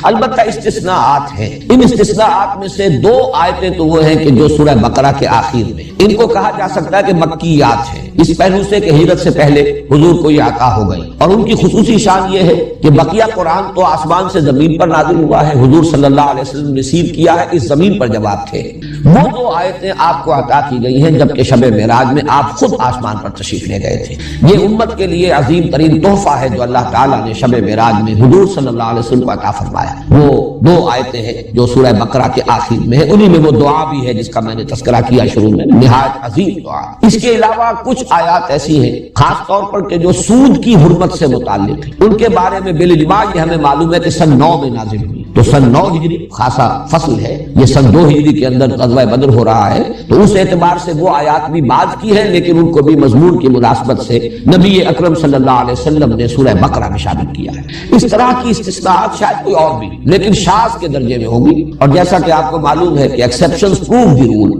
Speaker 3: البتہ استثناءات ہیں، ان استثناءات میں سے 2 آیتیں تو وہ ہیں کہ جو سورہ بقرہ کے آخر میں، ان کو کہا جا سکتا ہے کہ مکیات ہیں، اس پہلو سے کہ ہجرت سے پہلے حضور کو یہ عطا ہو گئی، اور ان کی خصوصی شان یہ ہے کہ بقیہ قرآن تو آسمان سے زمین پر نازل ہوا ہے، حضور صلی اللہ علیہ وسلم نے ریسیو کیا ہے، اس زمین پر جب آپ تھے۔ وہ 2 آیتیں آپ کو عطا کی گئی ہیں جبکہ شب معراج میں آپ خود آسمان پر تشریف لے گئے تھے۔ یہ امت کے لیے عظیم ترین تحفہ ہے جو اللہ تعالیٰ نے شب معراج میں حضور صلی اللہ علیہ وسلم کو عطا فرمایا۔ وہ 2 آیتیں ہیں جو سورہ بقرہ کے آخر میں ہے، انہی میں وہ دعا بھی ہے جس کا میں نے تذکرہ کیا شروع میں، نہایت عظیم دعا۔ اس کے علاوہ کچھ آیات ایسی ہیں خاص طور پر کہ جو سود کی حرمت سے متعلق ہیں، ان کے بارے میں بالاجماع یہ ہمیں معلوم ہے کہ سن 9 میں نازل ہوئی، تو سن 9 ہجری خاصا فصل ہے، یہ سن 2 ہجری کے اندر غزوہ بدر ہو رہا ہے، تو اس اعتبار سے وہ آیات بھی بعد کی ہیں، لیکن ان کو بھی مضمون کی مناسبت سے نبی اکرم صلی اللہ علیہ وسلم نے سورہ بقرہ میں شامل کیا ہے۔ اس طرح کی استثناءات شاید کوئی اور بھی لیکن شاذ کے درجے میں ہوگی، اور جیسا کہ آپ کو معلوم ہے کہ ایکسیپشنز پروو دی رول،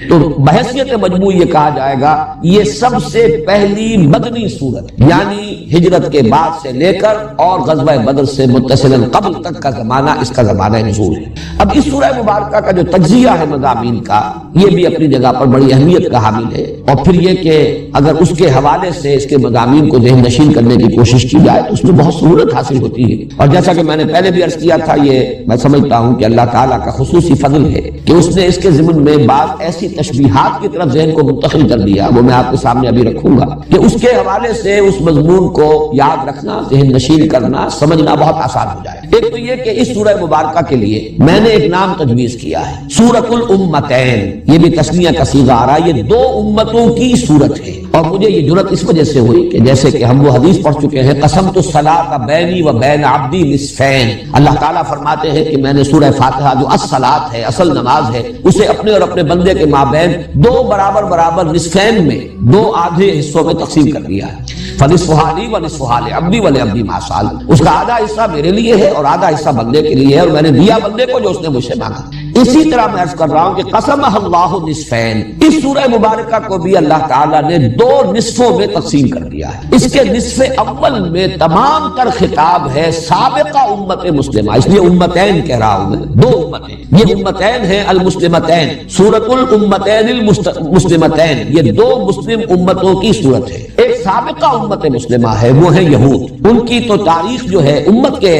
Speaker 3: تو بحیثیت مجموع یہ کہا جائے گا یہ سب سے پہلی مدنی سورت، یعنی ہجرت کے بعد سے لے کر اور غزوہ بدر سے متصلاً قبل تک کا زمانہ اس کا زمانہ نزول ہے۔ اب اس سورہ مبارکہ کا جو تجزیہ ہے مضامین کا، یہ بھی اپنی جگہ پر بڑی اہمیت کا حامل ہے، اور پھر یہ کہ اگر اس کے حوالے سے اس کے مضامین کو ذہن نشین کرنے کی کوشش کی جائے تو اس میں بہت سہولت حاصل ہوتی ہے۔ اور جیسا کہ میں نے پہلے بھی عرض کیا تھا، یہ میں سمجھتا ہوں کہ اللہ تعالیٰ کا خصوصی فضل ہے کہ اس نے اس کے ضمن میں بعض ایسی تشبیہات کی طرف ذہن کو منتقل کر دیا، وہ میں آپ کے سامنے ابھی رکھوں گا، کہ اس کے حوالے سے اس مضمون کو یاد رکھنا، ذہن نشین کرنا، سمجھنا بہت آسان ہو جائے۔ ایک تو یہ کہ اس سورہ مبارکہ کے لیے میں نے ایک نام تجویز کیا ہے، سورۃ الامتین، یہ بھی تسنیہ کا صیغہ آ رہا ہے، یہ 2 امتوں کی سورت ہے، اور مجھے یہ جرأت اس وجہ سے ہوئی کہ جیسے کہ ہم وہ حدیث پڑھ چکے ہیں، قسمت الصلاۃ بینی و بین عبدی نصفین، اللہ تعالیٰ فرماتے ہیں کہ میں نے سورہ فاتحہ جو الصلاۃ ہے، اصل نماز ہے، اسے اپنے اور اپنے بندے کے مابین 2 برابر نصفین میں، 2 آدھے حصوں میں تقسیم کر دیا ہے، فنصفھا لی ونصفھا لعبدی ولعبدی ما سأل، اس کا آدھا حصہ میرے لیے ہے اور آدھا حصہ بندے کے لیے ہے، اور میں نے دیا بندے کو جو اس نے مجھ سے مانگا۔ اسی طرح میں عرض کر رہا ہوں کہ قسمہ اللہ نصفین، اس سورہ مبارکہ کو بھی اللہ تعالیٰ نے 2 نصفوں میں تقسیم کر دیا ہے۔ اس کے نصف اول میں تمام تر خطاب ہے سابقہ امت مسلمہ، اس لیے امتین کہہ رہا ہوں میں، 2 امتیں، یہ امتین ہیں المسلمتین، سورۃ الامتین المسلمتین، یہ 2 مسلم امتوں کی صورت ہے۔ ایک سابقہ امت مسلمہ ہے، وہ ہے یہود، ان کی تو تاریخ جو ہے امت کے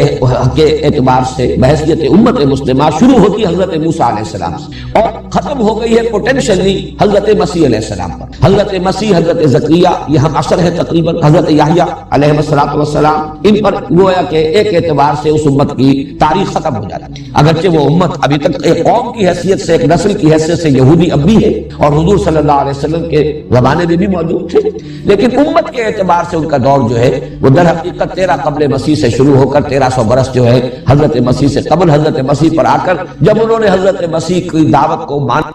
Speaker 3: اعتبار سے بحیثیت امت مسلمہ شروع ہوتی ہے حضرت موسیٰ علیہ السلام سے، اور ختم ہو گئی ہے پوٹینشلی حضرت مسیح علیہ السلام پر۔ حضرت مسیح، حضرت زکریا، یہ ہم عصر ہے تقریباً، حضرت یحییٰ علیہ السلام، ان پر گویا کہ ایک اعتبار سے اس امت کی تاریخ ختم ہو جاتی ہے۔ اگرچہ وہ امت ابھی تک ایک قوم کی حیثیت سے، ایک نسل کی حیثیت سے یہودی اب بھی ہے، اور حضور صلی اللہ علیہ وسلم کے زمانے میں بھی موجود تھے، لیکن امت کے اعتبار سے ان کا دور جو ہے وہ در حقیقت 13 قبل مسیح سے شروع ہو کر 1300 برس جو ہے حضرت مسیح سے قبل حضرت مسیح پر آ کر، جب انہوں نے حضرت مسیح کی دعوت کو مان